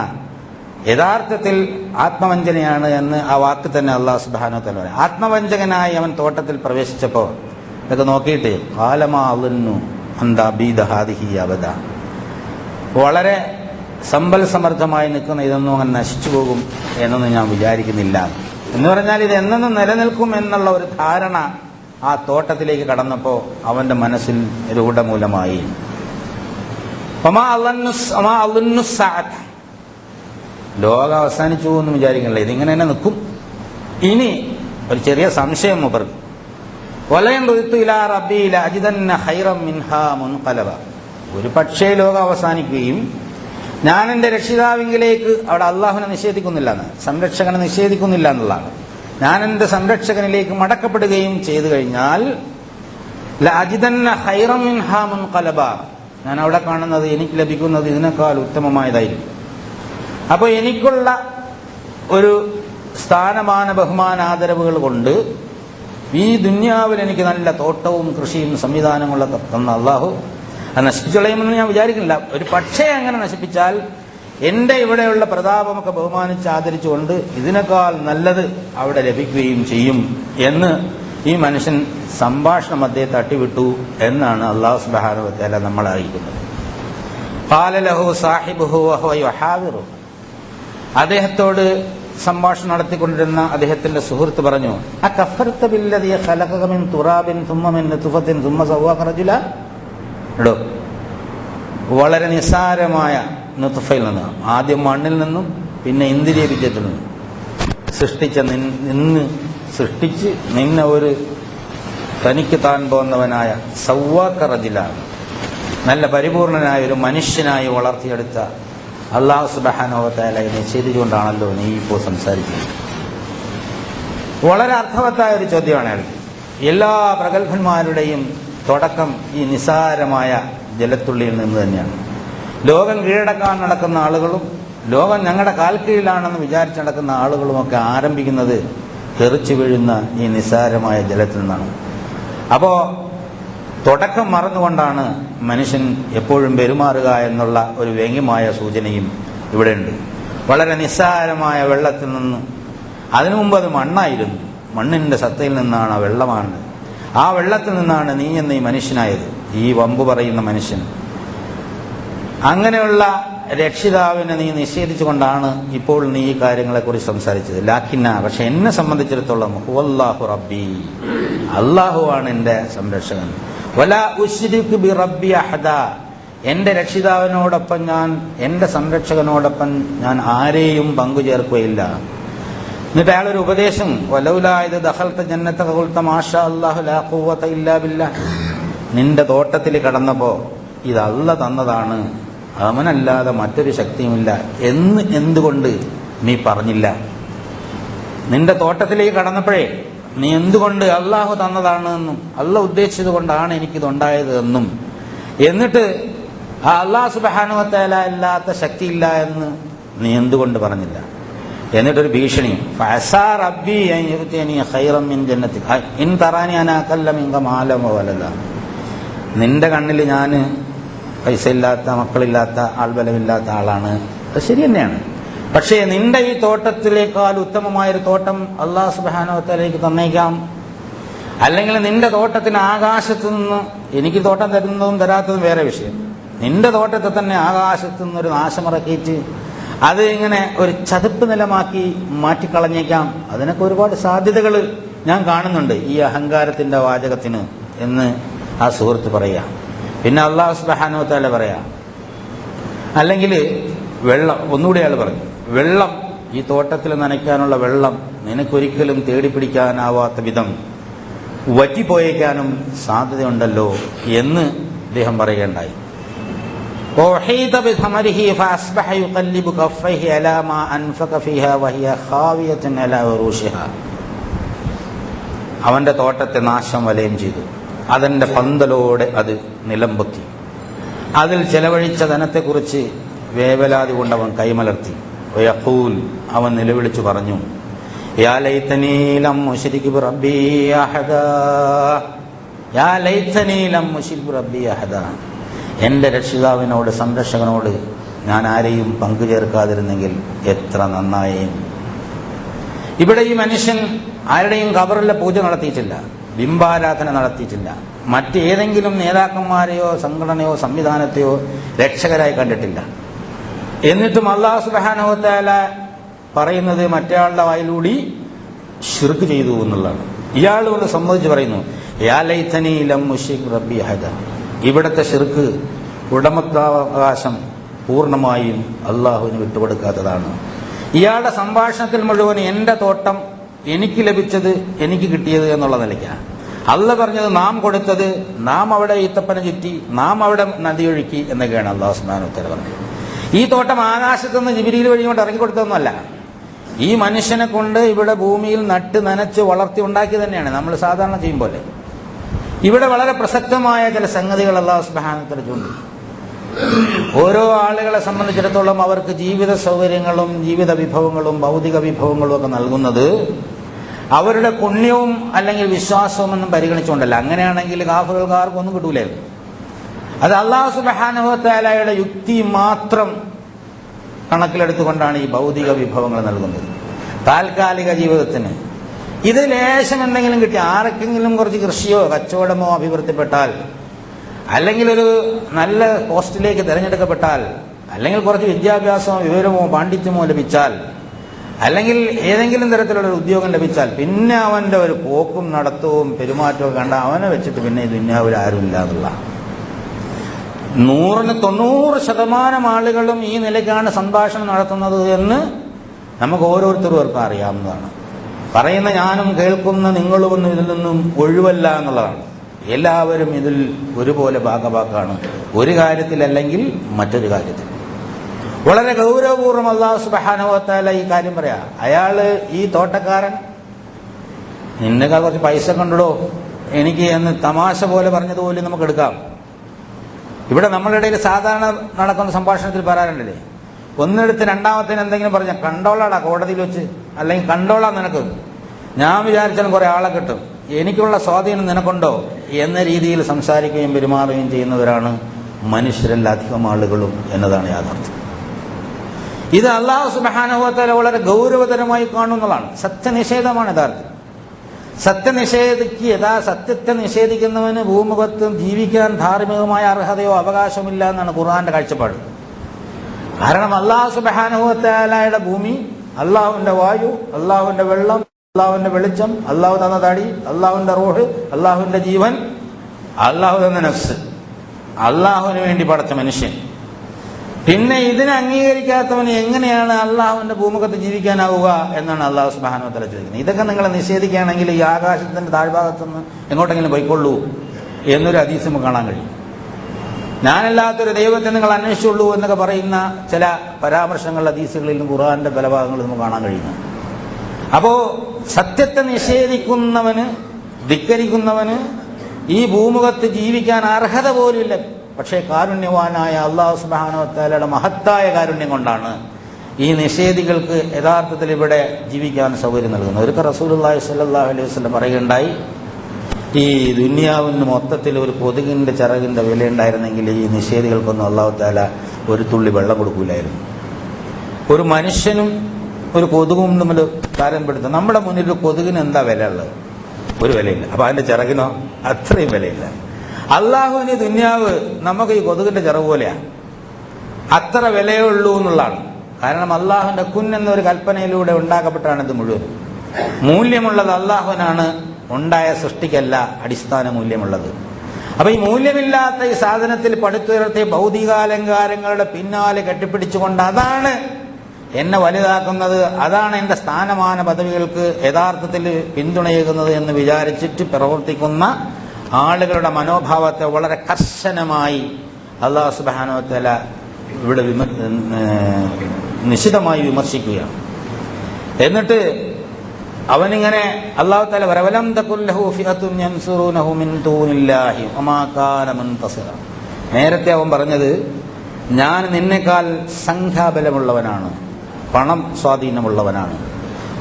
യഥാർത്ഥത്തിൽ ആത്മവഞ്ചനയാണ് എന്ന് ആ വാക്ക് തന്നെ അള്ളാഹു സുബ്ഹാനഹു വ തആല പറയും. ആത്മവഞ്ചകനായി അവൻ തോട്ടത്തിൽ പ്രവേശിച്ചപ്പോൾ ഇതൊക്കെ നോക്കിയിട്ട് ഖാലമാ അളുന്നു അന്താ ബീദ ഹാദിഹി അബദ, വളരെ സമ്പൽ സമൃദ്ധമായി നിൽക്കുന്ന ഇതൊന്നും അങ്ങനെ നശിച്ചു പോകും എന്നൊന്നും ഞാൻ വിചാരിക്കുന്നില്ല എന്ന് പറഞ്ഞാൽ ഇത് എന്നെന്നും നിലനിൽക്കും എന്നുള്ള ഒരു ധാരണ ആ തോട്ടത്തിലേക്ക് കടന്നപ്പോൾ അവന്റെ മനസ്സിൽ രൂഢമൂലമായി. ലോകം അവസാനിച്ചു എന്ന് വിചാരിക്കണില്ല, ഇതിങ്ങനെ തന്നെ നിൽക്കും. ഇനി ഒരു ചെറിയ സംശയം മൂപ്പർക്ക്, ഒരു പക്ഷേ ലോകം അവസാനിക്കുകയും ഞാൻ എൻ്റെ രക്ഷിതാവിങ്കിലേക്ക്, അവിടെ അള്ളാഹുവിനെ നിഷേധിക്കുന്നില്ല എന്ന്, സംരക്ഷകനെ നിഷേധിക്കുന്നില്ല എന്നുള്ളതാണ്, ഞാൻ എൻ്റെ സംരക്ഷകനിലേക്ക് മടക്കപ്പെടുകയും ചെയ്തു കഴിഞ്ഞാൽ ലഅജിദന്ന ഖൈറൻ മിൻഹാ മുൻഖലബ, ഞാൻ അവിടെ കാണുന്നത് എനിക്ക് ലഭിക്കുന്നത് ഇതിനേക്കാൾ ഉത്തമമായതായിരിക്കും. അപ്പോൾ എനിക്കുള്ള ഒരു സ്ഥാനമാന ബഹുമാന ആദരവുകൾ കൊണ്ട് ഈ ദുന്യാവിൽ എനിക്ക് നല്ല തോട്ടവും കൃഷിയും സംവിധാനങ്ങളൊക്കെ തന്ന അള്ളാഹു അത് നശിപ്പിച്ചു കളയുമെന്ന് ഞാൻ വിചാരിക്കുന്നില്ല. ഒരു പക്ഷേ അങ്ങനെ നശിപ്പിച്ചാൽ എൻ്റെ ഇവിടെയുള്ള പ്രതാപമൊക്കെ ബഹുമാനിച്ച് ആദരിച്ചുകൊണ്ട് ഇതിനേക്കാൾ നല്ലത് അവിടെ ലഭിക്കുകയും ചെയ്യും എന്ന് ഈ മനുഷ്യൻ സംഭാഷണ മധ്യേ തട്ടിവിട്ടു എന്നാണ് അല്ലാഹു സുബ്ഹാനഹു വ തആല നമ്മളെ അറിയിക്കുന്നത്. ഖാല ലഹു സാഹിബുഹു വഹുവ യുഹാവിറു, അദ്ദേഹത്തോട് സംഭാഷണം നടത്തിക്കൊണ്ടിരുന്ന അദ്ദേഹത്തിന്റെ സുഹൃത്ത് പറഞ്ഞു, അകഫർത ബില്ലദീ ഖലഖക മിൻ തുറാബിൻ സുമ്മ മിൻ നുത്ഫത്തിൻ സുമ്മ സവ്വാക റജുല. എടോ, വളരെ നിസ്സാരമായ നുത്ഫയിൽ നിന്ന്, ആദ്യം മണ്ണിൽ നിന്നും പിന്നെ ഇന്ദ്രിയ ബീജത്തിൽ നിന്നും സൃഷ്ടിച്ച് നിന്നെ ഒരു തനിക്ക് താൻ പോന്നവനായ സവ്വാക റജുലാണ്, നല്ല പരിപൂർണനായ ഒരു മനുഷ്യനായി വളർത്തിയെടുത്ത അല്ലാഹു സുബ്ഹാനഹു വ തആലയെ നിഷേധിച്ചുകൊണ്ടാണല്ലോ നീ ഇപ്പോൾ സംസാരിക്കുന്നത്. വളരെ അർത്ഥവത്തായ ഒരു ചോദ്യമാണ് അയാൾക്ക്. എല്ലാ പ്രഗത്ഭന്മാരുടെയും തുടക്കം ഈ നിസാരമായ ജലത്തുള്ളിയിൽ നിന്ന് തന്നെയാണ്. ലോകം കീഴടക്കാൻ നടക്കുന്ന ആളുകളും ലോകം ഞങ്ങളുടെ കാൽക്കീഴിലാണെന്ന് വിചാരിച്ച് നടക്കുന്ന ആളുകളുമൊക്കെ ആരംഭിക്കുന്നത് തെറിച്ചു വീഴുന്ന ഈ നിസാരമായ ജലത്തിൽ നിന്നാണ്. അപ്പോൾ തുടക്കം മറന്നുകൊണ്ടാണ് മനുഷ്യൻ എപ്പോഴും പെരുമാറുക എന്നുള്ള ഒരു വ്യംഗ്യമായ സൂചനയും ഇവിടെയുണ്ട്. വളരെ നിസ്സാരമായ വെള്ളത്തിൽ നിന്ന്, അതിനു മുമ്പ് അത് മണ്ണായിരുന്നു, മണ്ണിന്റെ സത്തയിൽ നിന്നാണ് ആ വെള്ളമാണ്, ആ വെള്ളത്തിൽ നിന്നാണ് നീ എന്ന ഈ മനുഷ്യനായത്, ഈ വമ്പ് പറയുന്ന മനുഷ്യൻ. അങ്ങനെയുള്ള രക്ഷിതാവിനെ നീ നിഷേധിച്ചുകൊണ്ടാണ് ഇപ്പോൾ നീ ഈ കാര്യങ്ങളെക്കുറിച്ച് സംസാരിച്ചത്. ലാക്കിന്ന, പക്ഷെ എന്നെ സംബന്ധിച്ചിടത്തോളം ഹുവല്ലാഹു റബ്ബി, അള്ളാഹുവാണ് എൻ്റെ സംരക്ഷകൻ. വലാ ഉശ്രികു ബി റബ്ബി അഹദ, എൻ്റെ രക്ഷിതാവിനോടൊപ്പം ഞാൻ, എൻ്റെ സംരക്ഷകനോടൊപ്പം ഞാൻ ആരെയും പങ്കുചേർക്കുകയില്ല. എന്നിട്ട് അയാളൊരു ഉപദേശം, വലൗലാ ഇദ് ദഖൽത ജന്നത ഖുൽത മാഷാ അല്ലാഹു ലാ ഖുവത ഇല്ലാ ബില്ലാഹ്, നിന്റെ തോട്ടത്തിൽ കടന്നപ്പോൾ ഇത് അല്ലാഹ് തന്നതാണ്, അവനല്ലാതെ മറ്റൊരു ശക്തിയുമില്ല എന്ന് എന്തുകൊണ്ട് നീ പറഞ്ഞില്ല? നിന്റെ തോട്ടത്തിലേക്ക് കടന്നപ്പോഴേ നീ എന്തുകൊണ്ട് അള്ളാഹു തന്നതാണ് എന്നും അള്ളാഹ് ഉദ്ദേശിച്ചത് കൊണ്ടാണ് എനിക്കിതുണ്ടായത് എന്നും, എന്നിട്ട് ആ അല്ലാഹു സുബ്ഹാനഹു വ തആല അല്ലാത്ത ശക്തിയില്ല എന്ന് നീ എന്തുകൊണ്ട് പറഞ്ഞില്ല? എന്നിട്ടൊരു ഭീഷണി, ഫഅസാ റബ്ബി അൻ യുഅ്തിയനി ഖൈറൻ മിൻ ജന്നതി ഇൻ തറാനി അനാ അഖല്ല മിൻക മാലൻ വ വലദ, നിന്റെ കണ്ണിൽ ഞാൻ പൈസ ഇല്ലാത്ത, മക്കളില്ലാത്ത, ആൾബലമില്ലാത്ത ആളാണ്, അത് ശരി തന്നെയാണ്. പക്ഷേ നിന്റെ ഈ തോട്ടത്തിലേക്കാൾ ഉത്തമമായൊരു തോട്ടം അല്ലാഹു സുബ്ഹാനഹു വ തആലയ്ക്ക് തന്നേക്കാം. അല്ലെങ്കിൽ നിന്റെ തോട്ടത്തിന് ആകാശത്തു നിന്ന്, എനിക്ക് തോട്ടം തരുന്നതും തരാത്തതും വേറെ വിഷയം, നിന്റെ തോട്ടത്തെ തന്നെ ആകാശത്തു നിന്നൊരു നാശമിറക്കിയിട്ട് അത് ഇങ്ങനെ ഒരു ചതുപ്പ് നിലമാക്കി മാറ്റിക്കളഞ്ഞേക്കാം. അതിനൊക്കെ ഒരുപാട് സാധ്യതകൾ ഞാൻ കാണുന്നുണ്ട് ഈ അഹങ്കാരത്തിന്റെ വാചകത്തിന് എന്ന് ആ സുഹൃത്ത് പറയാം. പിന്നെ അല്ലാഹു സുബ്ഹാനഹു വ തആല പറയാം, അല്ലെങ്കിൽ വെള്ളം, ഒന്നുകൂടി അയാൾ പറഞ്ഞു, വെള്ളം, ഈ തോട്ടത്തിൽ നനയ്ക്കാനുള്ള വെള്ളം നിനക്കൊരിക്കലും തേടിപ്പിടിക്കാനാവാത്ത വിധം വറ്റിപ്പോയേക്കാനും സാധ്യതയുണ്ടല്ലോ എന്ന് അദ്ദേഹം പറയുകയുണ്ടായി. അവൻ്റെ തോട്ടത്തെ നാശം വലയം ചെയ്തു. അതിൻ്റെ പന്തലോടെ അത് നിലംപൊത്തി. അതിൽ ചെലവഴിച്ച ധനത്തെക്കുറിച്ച് വേവലാതി കൊണ്ടവൻ കൈമലർത്തി. വയഖൂൽ, അവൻ നിലവിളിച്ചു പറഞ്ഞു, യാ ലൈതനീ ലം ഉശ്രിക് ബിറബ്ബി അഹദാ, യാ ലൈതനീ ലം ഉശ്രിക് ബിറബ്ബി അഹദാ, എൻ്റെ രക്ഷിതാവിനോട്, സംരക്ഷകനോട് ഞാൻ ആരെയും പങ്കു ചേർക്കാതിരുന്നെങ്കിൽ എത്ര നന്നായേയും. ഇവിടെ ഈ മനുഷ്യൻ ആരുടെയും ഖബറിലെ പൂജ നടത്തിയിട്ടില്ല, ബിംബാരാധന നടത്തിയിട്ടില്ല, മറ്റേതെങ്കിലും നേതാക്കന്മാരെയോ സംഘടനയോ സംവിധാനത്തെയോ രക്ഷകരായി കണ്ടിട്ടില്ല. എന്നിട്ടും അല്ലാഹു സുബ്ഹാനഹു വ തആല പറയുന്നത് മറ്റേയാളുടെ വായിലൂടെ ശിർക്ക് ചെയ്തു എന്നുള്ളതാണ്. ഇയാൾ ഒന്ന് സമ്മതിച്ച് പറയുന്നു, യാ ലൈതനീ ലം ഉശ്രിക് റബ്ബി അഹദാ. ഇവിടുത്തെ ശിർക്ക്, ഉടമസ്ഥാവകാശം പൂർണ്ണമായും അള്ളാഹുവിന് വിട്ടുകൊടുക്കാത്തതാണ്. ഇയാളുടെ സംഭാഷണത്തിൽ മുഴുവൻ എൻ്റെ തോട്ടം, എനിക്ക് ലഭിച്ചത്, എനിക്ക് കിട്ടിയത് എന്നുള്ള നിലയ്ക്കാണ്. അള്ളാഹ് പറഞ്ഞത് നാം കൊടുത്തത്, നാം അവിടെ ഈത്തപ്പന ചുറ്റി, നാം അവിടെ നദിയൊഴുക്കി എന്നൊക്കെയാണ് അല്ലാഹു സുബ്ഹാനഹു വ തആല പറഞ്ഞത്. ഈ തോട്ടം ആകാശത്തുനിന്ന് ജിബ്രീൽ വഴി കൊണ്ട് ഇറങ്ങിക്കൊടുത്തതൊന്നുമല്ല. ഈ മനുഷ്യനെ കൊണ്ട് ഇവിടെ ഭൂമിയിൽ നട്ട് നനച്ച് വളർത്തി ഉണ്ടാക്കി തന്നെയാണ്, നമ്മൾ സാധാരണ ചെയ്യും പോലെ. ഇവിടെ വളരെ പ്രസക്തമായ ചില സംഗതികൾ അല്ലാഹു സുബ്ഹാനഹു വ തആല ചൂണ്ടി. ഓരോ ആളുകളെ സംബന്ധിച്ചിടത്തോളം അവർക്ക് ജീവിത സൗകര്യങ്ങളും ജീവിത വിഭവങ്ങളും ഭൗതിക വിഭവങ്ങളും ഒക്കെ നൽകുന്നത് അവരുടെ പുണ്യവും അല്ലെങ്കിൽ വിശ്വാസവും ഒന്നും പരിഗണിച്ചുകൊണ്ടല്ല. അങ്ങനെയാണെങ്കിൽ കാഫിറുകാർക്കൊന്നും കിട്ടൂലായിരുന്നു. അത് അല്ലാഹു സുബ്ഹാനഹു വ തആലയുടെ യുക്തി മാത്രം കണക്കിലെടുത്തുകൊണ്ടാണ് ഈ ഭൗതിക വിഭവങ്ങൾ നൽകുന്നത്. താൽക്കാലിക ജീവിതത്തിന് ഇത് ലേശം എന്തെങ്കിലും കിട്ടി, ആർക്കെങ്കിലും കുറച്ച് കൃഷിയോ കച്ചവടമോ അഭിവൃദ്ധിപ്പെട്ടാൽ, അല്ലെങ്കിൽ ഒരു നല്ല പോസ്റ്റിലേക്ക് തിരഞ്ഞെടുക്കപ്പെട്ടാൽ, അല്ലെങ്കിൽ കുറച്ച് വിദ്യാഭ്യാസമോ വിവരമോ പാണ്ഡിത്യമോ ലഭിച്ചാൽ, അല്ലെങ്കിൽ ഏതെങ്കിലും തരത്തിലുള്ള ഒരു ഉദ്യോഗം ലഭിച്ചാൽ, പിന്നെ അവൻ്റെ ഒരു പോക്കും നടത്തവും പെരുമാറ്റവും കണ്ട അവനെ വെച്ചിട്ട് പിന്നെ ഈ ദുനിയാവിൽ ആരുമില്ല എന്നുള്ള 100% ആളുകളും ഈ നിലയ്ക്കാണ് സംഭാഷണം നടത്തുന്നത് എന്ന് നമുക്ക് ഓരോരുത്തർക്കും അറിയാവുന്നതാണ്. പറയുന്ന ഞാനും കേൾക്കുന്ന നിങ്ങളുമൊന്നും ഇതിൽ നിന്നും ഒഴിവല്ല എന്നുള്ളതാണ്. എല്ലാവരും ഇതിൽ ഒരുപോലെ ഭാഗഭാക്കാണ്, ഒരു കാര്യത്തിലല്ലെങ്കിൽ മറ്റൊരു കാര്യത്തിൽ. വളരെ ഗൗരവപൂർവ്വം അല്ലാഹു സുബ്ഹാനഹു വ തആല ഈ കാര്യം പറയാ. അയാള്, ഈ തോട്ടക്കാരൻ, നിന്നേക്കാൾ കുറച്ച് പൈസ കണ്ടിടോ എനിക്ക് എന്ന് തമാശ പോലെ പറഞ്ഞതുപോലെ നമുക്ക് എടുക്കാം. ഇവിടെ നമ്മളുടെ ഇടയിൽ സാധാരണ നടക്കുന്ന സംഭാഷണത്തിൽ പറയാറുണ്ടല്ലേ, ഒന്നെടുത്ത് രണ്ടാമത്തേന് എന്തെങ്കിലും പറഞ്ഞ കണ്ടോളാടാ കോടതിയിൽ വെച്ച്, അല്ലെങ്കിൽ കണ്ടോളാ നിനക്ക്, ഞാൻ വിചാരിച്ചാലും കുറെ ആളെ കിട്ടും, എനിക്കുള്ള സ്വാധീനം നിനക്കുണ്ടോ എന്ന രീതിയിൽ സംസാരിക്കുകയും പെരുമാറുകയും ചെയ്യുന്നവരാണ് മനുഷ്യരെല്ലാധികം ആളുകളും എന്നതാണ് യാഥാർത്ഥ്യം. ഇത് അല്ലാഹു സുബ്ഹാനഹു വ തആല വളരെ ഗൗരവതരമായി കാണുന്നതാണ്. സത്യനിഷേധമാണ് യഥാർത്ഥം. സത്യത്തെ നിഷേധിക്കുന്നവന് ഭൂമുഖത്ത് ജീവിക്കാൻ ധാർമ്മികമായ അർഹതയോ അവകാശമില്ല എന്നാണ് ഖുർആന്റെ കാഴ്ചപ്പാട്. കാരണം അല്ലാഹു സുബ്ഹാനഹു വ തആലയുടെ ഭൂമി, അള്ളാഹുവിന്റെ വായു, അള്ളാഹുവിന്റെ വെള്ളം, അള്ളാഹുവിന്റെ വെളിച്ചം, അള്ളാഹു തന്ന തടി, അള്ളാഹുവിന്റെ റൂഹ്, അള്ളാഹുവിന്റെ ജീവൻ, അള്ളാഹു തന്ന നഫ്സ്, അള്ളാഹുവിന് വേണ്ടി പടച്ച മനുഷ്യൻ. പിന്നെ ഇതിനെ അംഗീകരിക്കാത്തവന് എങ്ങനെയാണ് അള്ളാഹുവിന്റെ ഭൂമുഖത്ത് ജീവിക്കാനാവുക എന്നാണ് അല്ലാഹു സുബ്ഹാനഹു വ തആല ചോദിക്കുന്നത്. ഇതൊക്കെ നിങ്ങൾ നിഷേധിക്കുകയാണെങ്കിൽ ഈ ആകാശത്തിന്റെ താഴ്ഭാഗത്തുനിന്ന് എങ്ങോട്ടെങ്കിലും പോയിക്കൊള്ളൂ എന്നൊരു ഹദീസ് നമുക്ക് കാണാൻ കഴിയും. ഞാനല്ലാത്തൊരു ദൈവത്തെ നിങ്ങൾ അന്വേഷിച്ചുള്ളൂ എന്നൊക്കെ പറയുന്ന ചില പരാമർശങ്ങളുടെ ഹദീസുകളിലും ഖുർആന്റെ പല ഭാഗങ്ങളിൽ നമുക്ക് കാണാൻ കഴിയുന്നു. അപ്പോ സത്യത്തെ നിഷേധിക്കുന്നവന്, ധിക്കരിക്കുന്നവന് ഈ ഭൂമുഖത്ത് ജീവിക്കാൻ അർഹത പോലുമില്ല. പക്ഷേ കാരുണ്യവാനായ അല്ലാഹു സുബ്ഹാനഹു വ തആലയുടെ മഹത്തായ കാരുണ്യം കൊണ്ടാണ് ഈ നിഷേധികൾക്ക് യഥാർത്ഥത്തിൽ ഇവിടെ ജീവിക്കാൻ സൗകര്യം നൽകുന്നത്. ഒരിക്കൽ റസൂലുള്ളാഹി സ്വല്ലല്ലാഹു അലൈഹി വസല്ലം പറയുകയുണ്ടായി, ഈ ദുനിയാവിന് മൊത്തത്തിൽ ഒരു കൊതുകിന്റെ ചിറകിന്റെ വിലയുണ്ടായിരുന്നെങ്കിൽ ഈ നിഷേധികൾക്കൊന്നും അല്ലാഹു തആല ഒരു തുള്ളി വെള്ളം കൊടുക്കൂലായിരുന്നു. ഒരു മനുഷ്യനും ഒരു കൊതുകും തമ്മിൽ താരതമ്യപ്പെടുത്തും. നമ്മുടെ മുന്നിൽ ഒരു കൊതുകിന് എന്താ വില ഉള്ളത്? ഒരു വിലയില്ല. അപ്പൊ അതിന്റെ ചിറകിനോ അത്രയും വിലയില്ല. അള്ളാഹുവിന് ദുനിയാവ് നമുക്ക് ഈ കൊതുകിന്റെ ചിറക് പോലെയാണ്, അത്ര വിലയേ ഉള്ളൂ എന്നുള്ളതാണ്. കാരണം അള്ളാഹുവിന്റെ കുൻ എന്നൊരു കൽപ്പനയിലൂടെ ഉണ്ടാക്കപ്പെട്ടാണ് ഇത് മുഴുവൻ. മൂല്യമുള്ളത് അള്ളാഹുവിനാണ്, ഉണ്ടായ സൃഷ്ടിക്കല്ല അടിസ്ഥാന മൂല്യമുള്ളത്. അപ്പൊ ഈ മൂല്യമില്ലാത്ത ഈ സാധനത്തിൽ പടുത്തുയർത്തിയ ഭൗതികാലങ്കാരങ്ങളുടെ പിന്നാലെ കെട്ടിപ്പിടിച്ചുകൊണ്ട് അതാണ് എന്നെ വലുതാക്കുന്നത്, അതാണ് എന്റെ സ്ഥാനമാന പദവികൾക്ക് യഥാർത്ഥത്തിൽ പിന്തുണയേകുന്നത് എന്ന് വിചാരിച്ചിട്ട് പ്രവർത്തിക്കുന്ന ആളുകളുടെ മനോഭാവത്തെ വളരെ കർശനമായി അല്ലാഹു സുബ്ഹാനഹു വ തആല ഇവിടെ നിശിതമായി വിമർശിക്കുകയാണ്. എന്നിട്ട് അവനിങ്ങനെ അല്ലാഹു തആല വലം തകുൽ ലഹു ഫിഅത്തുൻ യൻസുറൂനഹു മിൻ ദൂനില്ലാഹി വമാ കാന മുൻതസിറ. നേരത്തെ അവൻ പറഞ്ഞത് ഞാൻ നിന്നെക്കാൾ സംഖ്യാബലമുള്ളവനാണ്, പണം സ്വാധീനമുള്ളവനാണ്.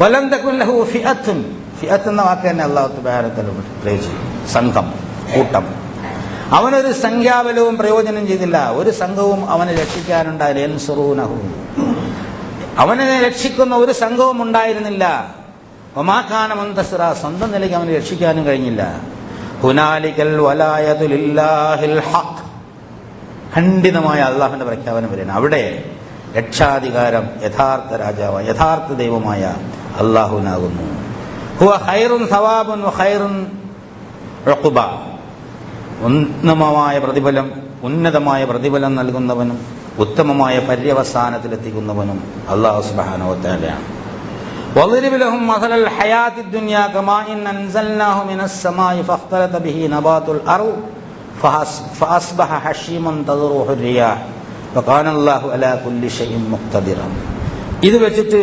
വലം തകുൽ ലഹു ഫിഅത്തുൻ, ഫിഅത്ത് എന്ന വാക്ക് തന്നെ അല്ലാഹു സുബ്ഹാനഹു വ തആല പ്രയോഗിച്ചു, സംഘം, കൂട്ടം. അവനൊരു സംഖ്യാബലവും പ്രയോജനം ചെയ്തില്ല. ഒരു സംഘവും അവനെ രക്ഷിക്കാനുണ്ടായില്ല. യൻസുറൂനഹു, അവനെ രക്ഷിക്കുന്ന ഒരു സംഘവും ഉണ്ടായിരുന്നില്ല. വമാ കാന മുൻതസിറ, സ്വന്തം നിലയ്ക്ക് അവനെ രക്ഷിക്കാനും കഴിഞ്ഞില്ല. ഹുനാലികൽ വലായതു ലില്ലാഹിൽ ഹഖ്, ഖണ്ഡിതമായ അള്ളാഹുവിന്റെ പ്രഖ്യാപനം വരെയാണ്. അവിടെ രക്ഷാധികാരം യഥാർത്ഥ രാജാവ്, യഥാർത്ഥ ദൈവമായ അള്ളാഹുവിനാകുന്നു. ഹുവ ഖൈറുൻ സവാബുൻ വ ഖൈറുൻ ഉഖ്ബ, ഉന്നതമായ പ്രതിഫലം നൽകുന്നവനും ഉത്തമമായ പര്യവസാനത്തിലെത്തിക്കുന്നവനും അല്ലാഹു സുബ്ഹാനഹു വ തആലയാണ്. വളിരിബ് ലഹും മസലൽ ഹയാത്തിദ് ദുനിയാ കമാഇൻ അൻസൽനാഹു മിനസ് സമാഇ ഫഖ്തലത ബിഹി നബാതുൽ അർദ് ഫഅസ്ബഹ ഹശീമൻ തദറുഹു റിയാഹ് വകാന അല്ലാഹു അലാ കുല്ലി ഷൈഇൻ മുഖ്തദിറ. ഇത് വെച്ചിട്ട്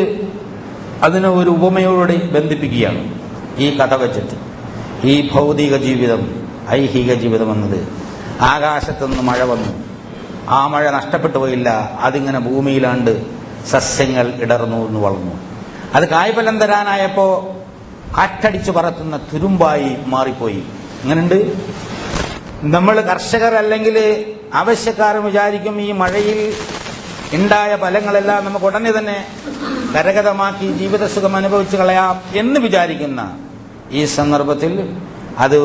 അതിനെ ഒരു ഉപമയോട് ബന്ധിപ്പിക്കുകയാണ്. ഈ കഥ വെച്ചിട്ട് ഈ ഭൗതിക ജീവിതം, ഐഹിക ജീവിതം എന്നത്, ആകാശത്തുനിന്ന് മഴ വന്നു, ആ മഴ നഷ്ടപ്പെട്ടു പോയില്ല, അതിങ്ങനെ ഭൂമിയിലാണ്ട് സസ്യങ്ങൾ ഇടർന്നു എന്ന് വളർന്നു. അത് കായ്ഫലം തരാനായപ്പോൾ കാറ്റടിച്ചു പറത്തുന്ന തുരുമ്പായി മാറിപ്പോയി. അങ്ങനെയുണ്ട്. നമ്മൾ കർഷകർ അല്ലെങ്കിൽ ആവശ്യക്കാരൻ വിചാരിക്കും ഈ മഴയിൽ ഉണ്ടായ ഫലങ്ങളെല്ലാം നമുക്ക് ഉടനെ തന്നെ കരഗതമാക്കി ജീവിതസുഖം അനുഭവിച്ചു കളയാം എന്ന് വിചാരിക്കുന്ന ഈ സന്ദർഭത്തിൽ അത്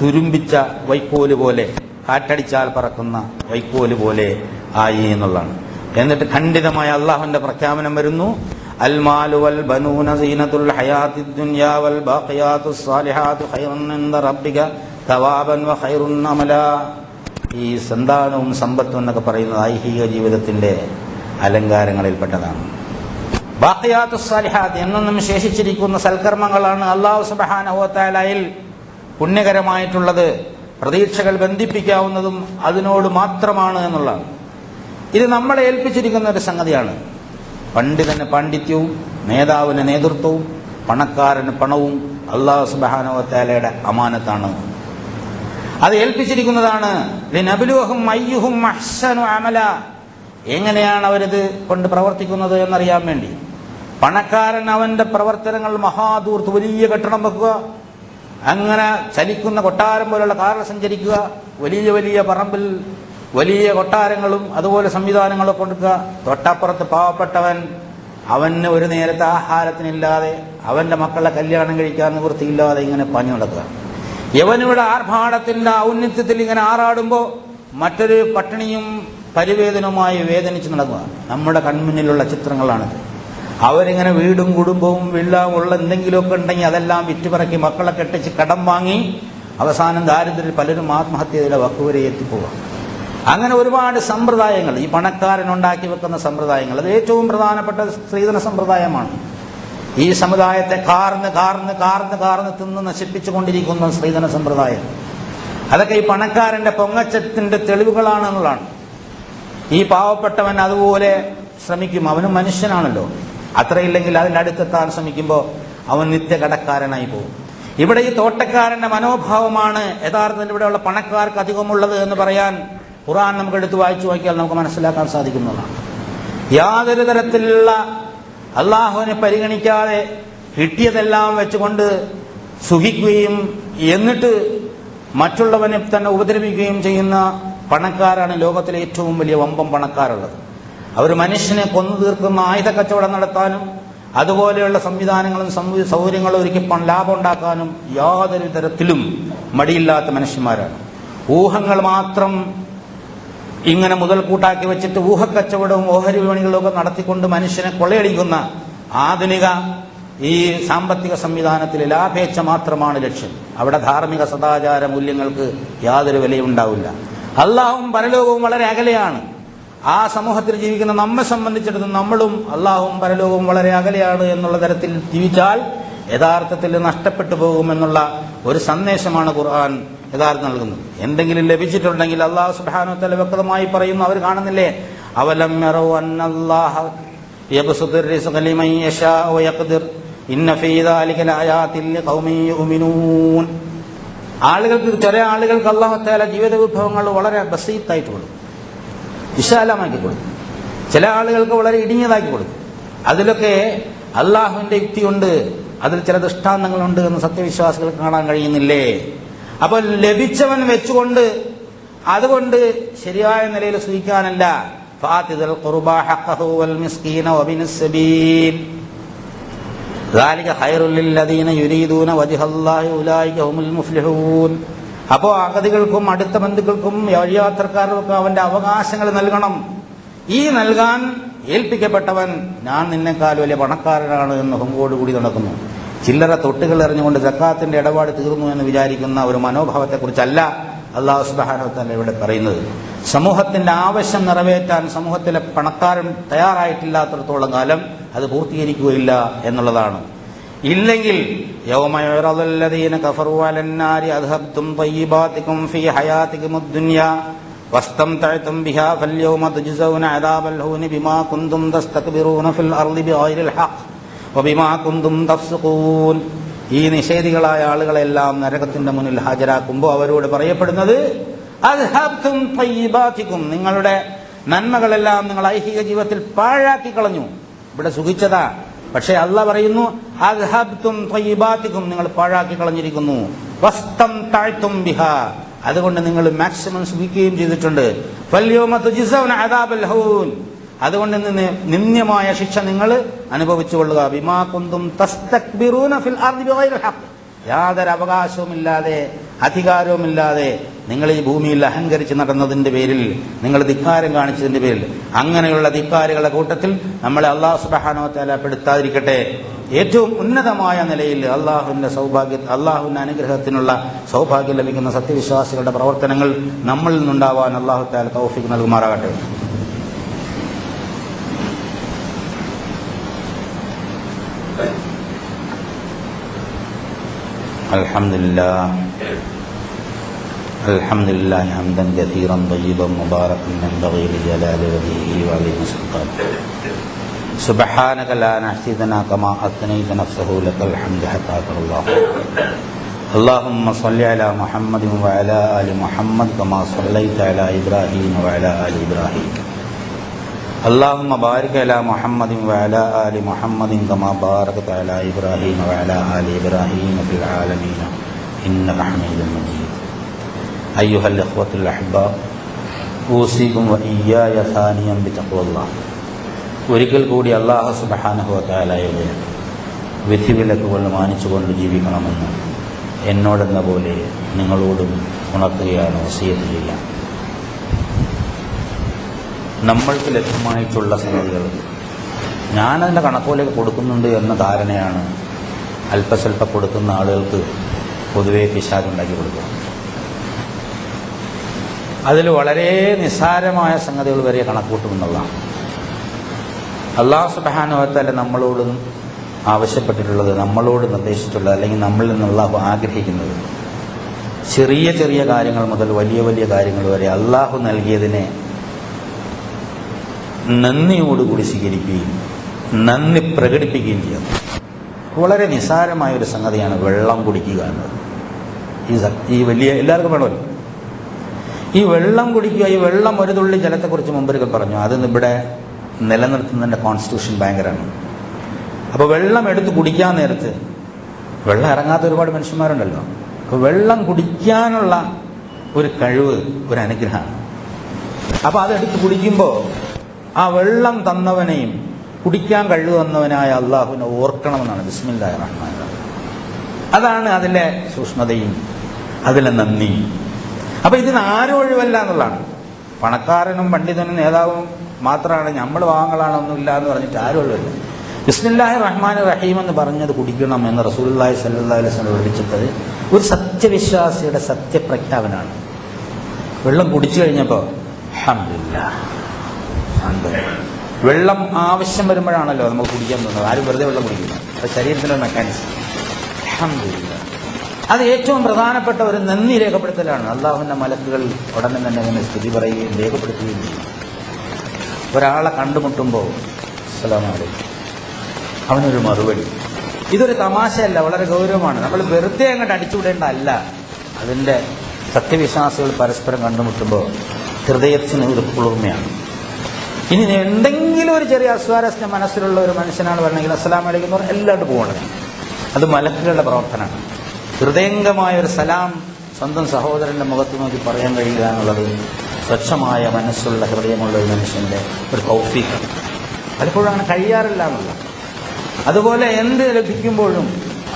തുരുമ്പിച്ച വൈക്കോല് പോലെ, കാറ്റടിച്ചാൽ പറക്കുന്ന വൈക്കോല് പോലെ ആയി എന്നുള്ളതാണ്. എന്നിട്ട് ഖണ്ഡിതമായ അള്ളാഹുവിന്റെ പ്രഖ്യാപനം വരുന്നു. അൽ മാലു വൽ ബനൂന സീനത്തുൽ ഹയാത്തിദ് ദുനിയാ വൽ ബാഖിയാത്തുസ് സാലിഹാത്തു ഖൈറുൻ ഇൻദ റബ്ബിക തവാബൻ വ ഖൈറുൻ അമല. ഈ സന്താനവും സമ്പത്തും എന്നൊക്കെ പറയുന്നത് ഐഹിക ജീവിതത്തിന്റെ അലങ്കാരങ്ങളിൽപ്പെട്ടതാണ്. ബാഖിയാത്തുസ് സാലിഹാത്ത്, എന്നും ശേഷിച്ചിരിക്കുന്ന സൽക്കർമ്മങ്ങളാണ് അല്ലാഹു സുബ്ഹാനഹു വ തആലയിൽ പുണ്യകരമായിട്ടുള്ളത്, പ്രതീക്ഷകൾ ബന്ധിപ്പിക്കാവുന്നതും അതിനോട് മാത്രമാണ് എന്നുള്ളതാണ്. ഇത് നമ്മളെ ഏൽപ്പിച്ചിരിക്കുന്ന ഒരു സംഗതിയാണ്. പണ്ഡിതന് പാണ്ഡിത്യവും നേതാവിന് നേതൃത്വവും പണക്കാരന് പണവും അല്ലാഹു സുബ്ഹാനഹു വ തആലയുടെ അമാനത്താണ്. അത് ഏൽപ്പിച്ചിരിക്കുന്നതാണ്. ലിനബ്ലുവഹും അയ്യുഹും അഹ്സനു അമല, എങ്ങനെയാണ് അവരിത് കൊണ്ട് പ്രവർത്തിക്കുന്നത് എന്നറിയാൻ വേണ്ടി. പണക്കാരൻ അവന്റെ പ്രവർത്തനങ്ങൾ മഹാദൂർത്ത് വലിയ കെട്ടിടം വെക്കുക, അങ്ങനെ ചലിക്കുന്ന കൊട്ടാരം പോലുള്ള കാറിൽ സഞ്ചരിക്കുക, വലിയ വലിയ പറമ്പിൽ വലിയ കൊട്ടാരങ്ങളും അതുപോലെ സംവിധാനങ്ങളും കൊടുക്കുക. തൊട്ടപ്പുറത്ത് പാവപ്പെട്ടവൻ, അവന് ഒരു നേരത്തെ ആഹാരത്തിനില്ലാതെ, അവന്റെ മക്കളെ കല്യാണം കഴിക്കാൻ നിവൃത്തിയില്ലാതെ ഇങ്ങനെ പഞ്ഞു നടക്കുക. യവനിവിടെ ആർഭാടത്തിന്റെ ഔന്നത്യത്തിൽ ഇങ്ങനെ ആറാടുമ്പോൾ മറ്റൊരു പട്ടിണിയും പരിവേദനവുമായി വേദനിച്ച് നടക്കുക. നമ്മുടെ കൺമുന്നിലുള്ള ചിത്രങ്ങളാണിത്. അവരിങ്ങനെ വീടും കുടുംബവും എല്ലാം ഉള്ള എന്തെങ്കിലുമൊക്കെ ഉണ്ടെങ്കിൽ അതെല്ലാം വിറ്റുപറക്കി മക്കളെ കെട്ടിച്ച് കടം വാങ്ങി അവസാനം ദാരിദ്ര്യത്തിൽ പലരും ആത്മഹത്യയുടെ വക്കുവരെ എത്തിപ്പോവുക. അങ്ങനെ ഒരുപാട് സമ്പ്രദായങ്ങൾ ഈ പണക്കാരനുണ്ടാക്കി വെക്കുന്ന സമ്പ്രദായങ്ങൾ, അത് ഏറ്റവും പ്രധാനപ്പെട്ട സ്ത്രീധന സമ്പ്രദായമാണ്. ഈ സമുദായത്തെ കാർന്ന് കാർന്ന് കാർന്ന് കാർന്ന് തിന്ന് നശിപ്പിച്ചുകൊണ്ടിരിക്കുന്ന സ്ത്രീധന സമ്പ്രദായം. അതൊക്കെ ഈ പണക്കാരന്റെ പൊങ്ങച്ചത്തിന്റെ തെളിവുകളാണ് എന്നുള്ളതാണ്. ഈ പാവപ്പെട്ടവൻ അതുപോലെ ശ്രമിക്കും. അവനും മനുഷ്യനാണല്ലോ. അത്രയില്ലെങ്കിൽ അതിൻ്റെ അടുത്തെത്താൻ ശ്രമിക്കുമ്പോൾ അവൻ നിത്യകടക്കാരനായി പോകും. ഇവിടെ ഈ തോട്ടക്കാരന്റെ മനോഭാവമാണ് യഥാർത്ഥത്തിൽ ഇവിടെയുള്ള പണക്കാർക്ക് അധികമുള്ളത് എന്ന് പറയാൻ ഖുർആൻ നമുക്ക് എടുത്ത് വായിച്ചു നോക്കിയാൽ നമുക്ക് മനസ്സിലാക്കാൻ സാധിക്കുന്നതാണ്. യാതൊരു തരത്തിലുള്ള അള്ളാഹുവിനെ പരിഗണിക്കാതെ കിട്ടിയതെല്ലാം വെച്ചുകൊണ്ട് സുഖിക്കുകയും എന്നിട്ട് മറ്റുള്ളവനെ തന്നെ ഉപദ്രവിക്കുകയും ചെയ്യുന്ന പണക്കാരാണ് ലോകത്തിലെ ഏറ്റവും വലിയ വമ്പം പണക്കാരുള്ളത്. അവർ മനുഷ്യനെ കൊന്നു തീർക്കുന്ന ആയുധ കച്ചവടം നടത്താനും അതുപോലെയുള്ള സംവിധാനങ്ങളും സൗകര്യങ്ങളും ഒരുക്കി ലാഭം ഉണ്ടാക്കാനും യാതൊരു തരത്തിലും മടിയില്ലാത്ത മനുഷ്യന്മാരാണ്. ഊഹങ്ങൾ മാത്രം ഇങ്ങനെ മുതൽക്കൂട്ടാക്കി വെച്ചിട്ട് ഊഹക്കച്ചവടവും ഓഹരി വിപണികളും ഒക്കെ നടത്തിക്കൊണ്ട് മനുഷ്യനെ കൊള്ളയടിക്കുന്ന ആധുനിക ഈ സാമ്പത്തിക സംവിധാനത്തിൽ ലാഭേച്ഛ മാത്രമാണ് ലക്ഷ്യം. അവിടെ ധാർമ്മിക സദാചാര മൂല്യങ്ങൾക്ക് യാതൊരു വിലയുണ്ടാവില്ല. അള്ളാഹുവും പരലോകവും വളരെ അകലെയാണ്. ആ സമൂഹത്തിൽ ജീവിക്കുന്ന നമ്മെ സംബന്ധിച്ചിടത്തോളം നമ്മളും അള്ളാഹുവും പരലോകവും വളരെ അകലെയാണ് എന്നുള്ള തരത്തിൽ ജീവിച്ചാൽ യഥാർത്ഥത്തിൽ നഷ്ടപ്പെട്ടു പോകുമെന്നുള്ള ഒരു സന്ദേശമാണ് ഖുർആൻ യഥാർത്ഥം നൽകുന്നത്. എന്തെങ്കിലും ലഭിച്ചിട്ടുണ്ടെങ്കിൽ അല്ലാഹു സുബ്ഹാനഹു വ തആല വ്യക്തമായി പറയുന്നു. അവർ കാണുന്നില്ലേ, അവലം യറൗ അന്നല്ലാഹ യബ്സുതു റിസ്ഖ ലിമൻ യശാഉ വയഖ്ദിർ ഇന്ന ഫീ ദാലിക ലആയാതിൻ ലിഖൗമിൻ യുഅ്മിനൂൻ. ചില ആളുകൾക്ക് അല്ലാഹു തആല ജീവിത വിഭവങ്ങൾ വളരെ ബസീത്തായിട്ട് കൊടുക്കും, വിശാലമാക്കി കൊടുക്കും. ചില ആളുകൾക്ക് വളരെ ഇടുങ്ങിയതാക്കി കൊടുക്കും. അതിലൊക്കെ അള്ളാഹുവിന്റെ യുക്തിയുണ്ട്, അതിൽ ചില ദൃഷ്ടാന്തങ്ങളുണ്ട് എന്ന് സത്യവിശ്വാസികൾക്ക് കാണാൻ കഴിയുന്നില്ലേ? അപ്പൊ ലഭിച്ചവൻ വെച്ചുകൊണ്ട് അതുകൊണ്ട് ശരിയായ നിലയിൽ സൂചിക്കാനല്ല. ഫാതിദൽ ഖുർബാ ഹഖഹു വൽ മിസ്കീന വബിനസ് സബീൽ ദാലിക ഖൈറുൽ ലില്ലദീന യുരീദൂന വജ്ഹല്ലാഹി ഉലൈക ഹുമുൽ മുഫ്ലിഹൂൻ. അപ്പോ അഗതികൾക്കും അടുത്ത ബന്ധുക്കൾക്കും വഴിയാത്രക്കാർക്കും അവന്റെ അവകാശങ്ങൾ നൽകണം. ഈ നൽകാൻ ഏൽപ്പിക്കപ്പെട്ടവൻ ഞാൻ നിന്നെക്കാൾ വലിയ പണക്കാരനാണ് എന്ന് ഹുങ്കോടുകൂടി നടക്കുന്നു. ചില്ലറ തൊട്ടുകൾ എറിഞ്ഞുകൊണ്ട് സക്കാത്തിന്റെ ഇടപാട് തീർന്നു എന്ന് വിചാരിക്കുന്ന ഒരു മനോഭാവത്തെക്കുറിച്ചല്ല അല്ലാഹു സുബ്ഹാനഹു വ തആല ഇവിടെ പറയുന്നത്. സമൂഹത്തിന്റെ ആവശ്യം നിറവേറ്റാൻ സമൂഹത്തിലെ പണക്കാരൻ തയ്യാറായിട്ടില്ലാത്തിടത്തോളം കാലം അത് പൂർത്തീകരിക്കുകയില്ല എന്നുള്ളതാണ്. ഇല്ലെങ്കിൽ യൗമ യുറദുൽ ലദീന കഫറു അലന്നാരി അദ്ഹബ്തും തയ്യിബാതികും ഫീ ഹയാതികുമുദ് ദുനിയാ വസ്തംതഅതും ബിഹാ ഫൽയൗമ തുജ്സൗന അദാബൽ ഹൂനി ബിമാ കുന്തും തസ്തക്ബിറൂന ഫിൽ അർളി ബിഗൈരിൽ ഹഖ് വബിമാ കുന്തും തഫ്സുഖൂൻ. ഈ നിഷേധികളായ ആളുകളെല്ലാം നരകത്തിന്റെ മുന്നിൽ ഹാജരാക്കുമ്പോൾ അവരോട് പറയപ്പെടുന്നത് അദ്ഹബ്തും തയ്യിബാതികും, നിങ്ങളുടെ നന്മകളെല്ലാം നിങ്ങൾ ഐഹിക ജീവിതത്തിൽ പാഴാക്കി കളഞ്ഞു. ഇവിടെ സുഖിച്ചതാ, പക്ഷെ അല്ലാഹ് പറയുന്നു അദ്ഹബ്തും തയ്യിബാതികും, നിങ്ങൾ പാഴാക്കി കളഞ്ഞിരിക്കുന്നു. വസ്തംതഅതും ബിഹാ, അതുകൊണ്ട് നിങ്ങൾ മാക്സിമം സുഖിക്കുകയും ചെയ്തിട്ടുണ്ട്. ഫൽയൗമ തുജ്സൗന അദാബൽ ഹൂൻ, അതുകൊണ്ട് നിന്ദ്യമായ ശിക്ഷ നിങ്ങൾ അനുഭവിച്ചു കൊള്ളുക. ബിമാ കുന്തും തസ്തക്ബിറൂന ഫിൽ അർളി ബിഗൈരിൽ ഹഖ്, യാതൊരു അവകാശവുമില്ലാതെ അധികാരവുമില്ലാതെ നിങ്ങൾ ഈ ഭൂമിയിൽ അഹങ്കരിച്ച് നടന്നതിന്റെ പേരിൽ, നിങ്ങൾ ധിക്കാരം കാണിച്ചതിന്റെ പേരിൽ, അങ്ങനെയുള്ള ധിക്കാരികളുടെ കൂട്ടത്തിൽ നമ്മളെ അല്ലാഹു സുബ്ഹാനഹു വ തആല പെടുത്താതിരിക്കട്ടെ. ഏറ്റവും ഉന്നതമായ നിലയിൽ അള്ളാഹുവിന്റെ അനുഗ്രഹത്തിനുള്ള സൗഭാഗ്യം ലഭിക്കുന്ന സത്യവിശ്വാസികളുടെ പ്രവർത്തനങ്ങൾ നമ്മളിൽ നിന്നുണ്ടാവാൻ അല്ലാഹു തആല തൗഫീഖ് നൽകുമാറാകട്ടെ. അൽഹംദുലില്ലാഹി ഹംദൻ കസീറൻ തയ്യിബൻ മുബാറകൻ യൻബഗി ലിജലാലി വജ്ഹിഹി വഅലീഹി സുബ്ഹാൻ സുബ്ഹാനക ലാ നഹ്സി സനാ കമാ അസ്നൈത നഫ്സഹു ലകൽ ഹംദു ഹത്താ തറല്ലാഹ്. اللهم صل على محمد وعلى آل محمد كما صليت على إبراهيم وعلى آل إبراهيم. اللهم بارك على محمد وعلى آل محمد كما باركت على إبراهيم وعلى آل إبراهيم في العالمين إنك حميد مجيد. أيها الإخوة الأحباء أوصيكم وإياي ثانيا بتقوى الله. ഒരിക്കൽ കൂടി അല്ലാഹു സുബ്ഹാനഹു വ തആലയുടെ വിധിവിലക്കുകൾ മാനിച്ചുകൊണ്ട് ജീവിക്കണമെന്ന് എന്നോടെന്ന പോലെ നിങ്ങളോടും ഉണർത്തുകയാണ്, വസിയത്ത് ചെയ്യാം. നമ്മൾക്ക് ലഭ്യമായിട്ടുള്ള സംഗതികൾ ഞാനതിൻ്റെ കണക്കുകളൊക്കെ കൊടുക്കുന്നുണ്ട് എന്ന ധാരണയാണ് അല്പസ്വല്പം കൊടുക്കുന്ന ആളുകൾക്ക് പൊതുവെ പിശാചുണ്ടാക്കി കൊടുക്കുക. അതിൽ വളരെ നിസ്സാരമായ സംഗതികൾ വരെ കണക്കൂട്ടുമെന്നുള്ളതാണ്. അല്ലാഹു സുബ്ഹാനഹു വ തആല നമ്മളോട് ആവശ്യപ്പെട്ടിട്ടുള്ളത്, നമ്മളോട് നിർദ്ദേശിച്ചിട്ടുള്ളത്, അല്ലെങ്കിൽ നമ്മളിൽ നിന്ന് അല്ലാഹു ആഗ്രഹിക്കുന്നത് ചെറിയ ചെറിയ കാര്യങ്ങൾ മുതൽ വലിയ വലിയ കാര്യങ്ങൾ വരെ അല്ലാഹു നൽകിയതിനെ നന്ദിയോടുകൂടി സ്വീകരിക്കുകയും നന്ദി പ്രകടിപ്പിക്കുകയും ചെയ്യുന്നു. വളരെ നിസ്സാരമായ ഒരു സംഗതിയാണ് വെള്ളം കുടിക്കുക എന്നത്. ഈ വലിയ എല്ലാവർക്കും വേണമല്ലോ ഈ വെള്ളം കുടിക്കുക. ഈ വെള്ളം ഒരു തുള്ളി ജലത്തെക്കുറിച്ച് മുമ്പൊരിക്കൽ പറഞ്ഞു. അത് ഇവിടെ നിലനിർത്തുന്നതിൻ്റെ കോൺസ്റ്റിറ്റ്യൂഷൻ ഭയങ്കരമാണ്. അപ്പോൾ വെള്ളം എടുത്ത് കുടിക്കാൻ നേരത്ത് വെള്ളം ഇറങ്ങാത്ത ഒരുപാട് മനുഷ്യന്മാരുണ്ടല്ലോ. അപ്പോൾ വെള്ളം കുടിക്കാനുള്ള ഒരു കഴിവ് ഒരു അനുഗ്രഹമാണ്. അപ്പോൾ അതെടുത്ത് കുടിക്കുമ്പോൾ ആ വെള്ളം തന്നവനെയും കുടിക്കാൻ കഴിവ് തന്നവനായ അള്ളാഹുവിനെ ഓർക്കണമെന്നാണ് ബിസ്മില്ലാഹിർ റഹ്മാനിർ റഹീം. അതാണ് അതിലെ സൂക്ഷ്മതയും അതിലെ നന്ദിയും. അപ്പോൾ ഇതിന് ആരും ഒഴിവല്ല എന്നുള്ളതാണ്. പണക്കാരനും പണ്ഡിതനും നേതാവും മാത്രമാണ് നമ്മൾ വാങ്ങളാണൊന്നുമില്ല എന്ന് പറഞ്ഞിട്ട് ആരും ഒഴിവല്ല. ബിസ്മില്ലാഹിർ റഹ്മാനിർ റഹീം എന്ന് പറഞ്ഞത് കുടിക്കണം എന്ന് റസൂലുള്ളാഹി സ്വല്ലല്ലാഹു അലൈഹി വസല്ലം പഠിപ്പിച്ചത് ഒരു സത്യവിശ്വാസിയുടെ സത്യപ്രഖ്യാപനമാണ്. വെള്ളം കുടിച്ചു കഴിഞ്ഞപ്പോൾ അൽഹംദുലില്ലാഹ്, വെള്ളം ആവശ്യം വരുമ്പോഴാണല്ലോ നമുക്ക് കുടിക്കാൻ തോന്നുന്നത്. ആരും വെറുതെ വെള്ളം കുടിക്കില്ല. അത് ശരീരത്തിൻ്റെ മെക്കാനിസം. അൽഹംദുലില്ലാഹ്, അത് ഏറ്റവും പ്രധാനപ്പെട്ട ഒരു നന്ദി രേഖപ്പെടുത്തലാണ്. അള്ളാഹുവിൻ്റെ മലക്കുകൾ ഉടനെ തന്നെ അങ്ങനെ സ്തുതി പറയുകയും രേഖപ്പെടുത്തുകയും ചെയ്യും. ഒരാളെ കണ്ടുമുട്ടുമ്പോൾ അസ്സലാമു അലൈക്കും, അവനൊരു മറുപടി, ഇതൊരു തമാശയല്ല, വളരെ ഗൗരവമാണ്. നമ്മൾ വെറുതെ അങ്ങോട്ട് അടിച്ചുവിടേണ്ടതല്ല. അതിൻ്റെ സത്യവിശ്വാസികൾ പരസ്പരം കണ്ടുമുട്ടുമ്പോൾ ഹൃദയത്തിന് ഒരു കുളിർമയാണ്. ഇനി എന്തെങ്കിലും ഒരു ചെറിയ അസ്വാരസ്യം മനസ്സിലുള്ള ഒരു മനുഷ്യനാണ് പറഞ്ഞെങ്കിൽ അസ്സലാമു അലൈക്കും എന്ന് പറഞ്ഞാൽ എല്ലാവരും പോകണം. അത് മലക്കുകളുടെ പ്രവർത്തനമാണ്. ഹൃദയംഗമായ ഒരു സലാം സ്വന്തം സഹോദരന്റെ മുഖത്ത് നോക്കി പറയാൻ കഴിയുക എന്നുള്ളത് സ്വച്ഛമായ മനസ്സുള്ള ഹൃദയമുള്ള ഒരു മനുഷ്യന്റെ ഒരു തൗഫീഖാണ്. പലപ്പോഴും അങ്ങനെ കഴിയാറില്ല എന്നുള്ള. അതുപോലെ എന്ത് ലഭിക്കുമ്പോഴും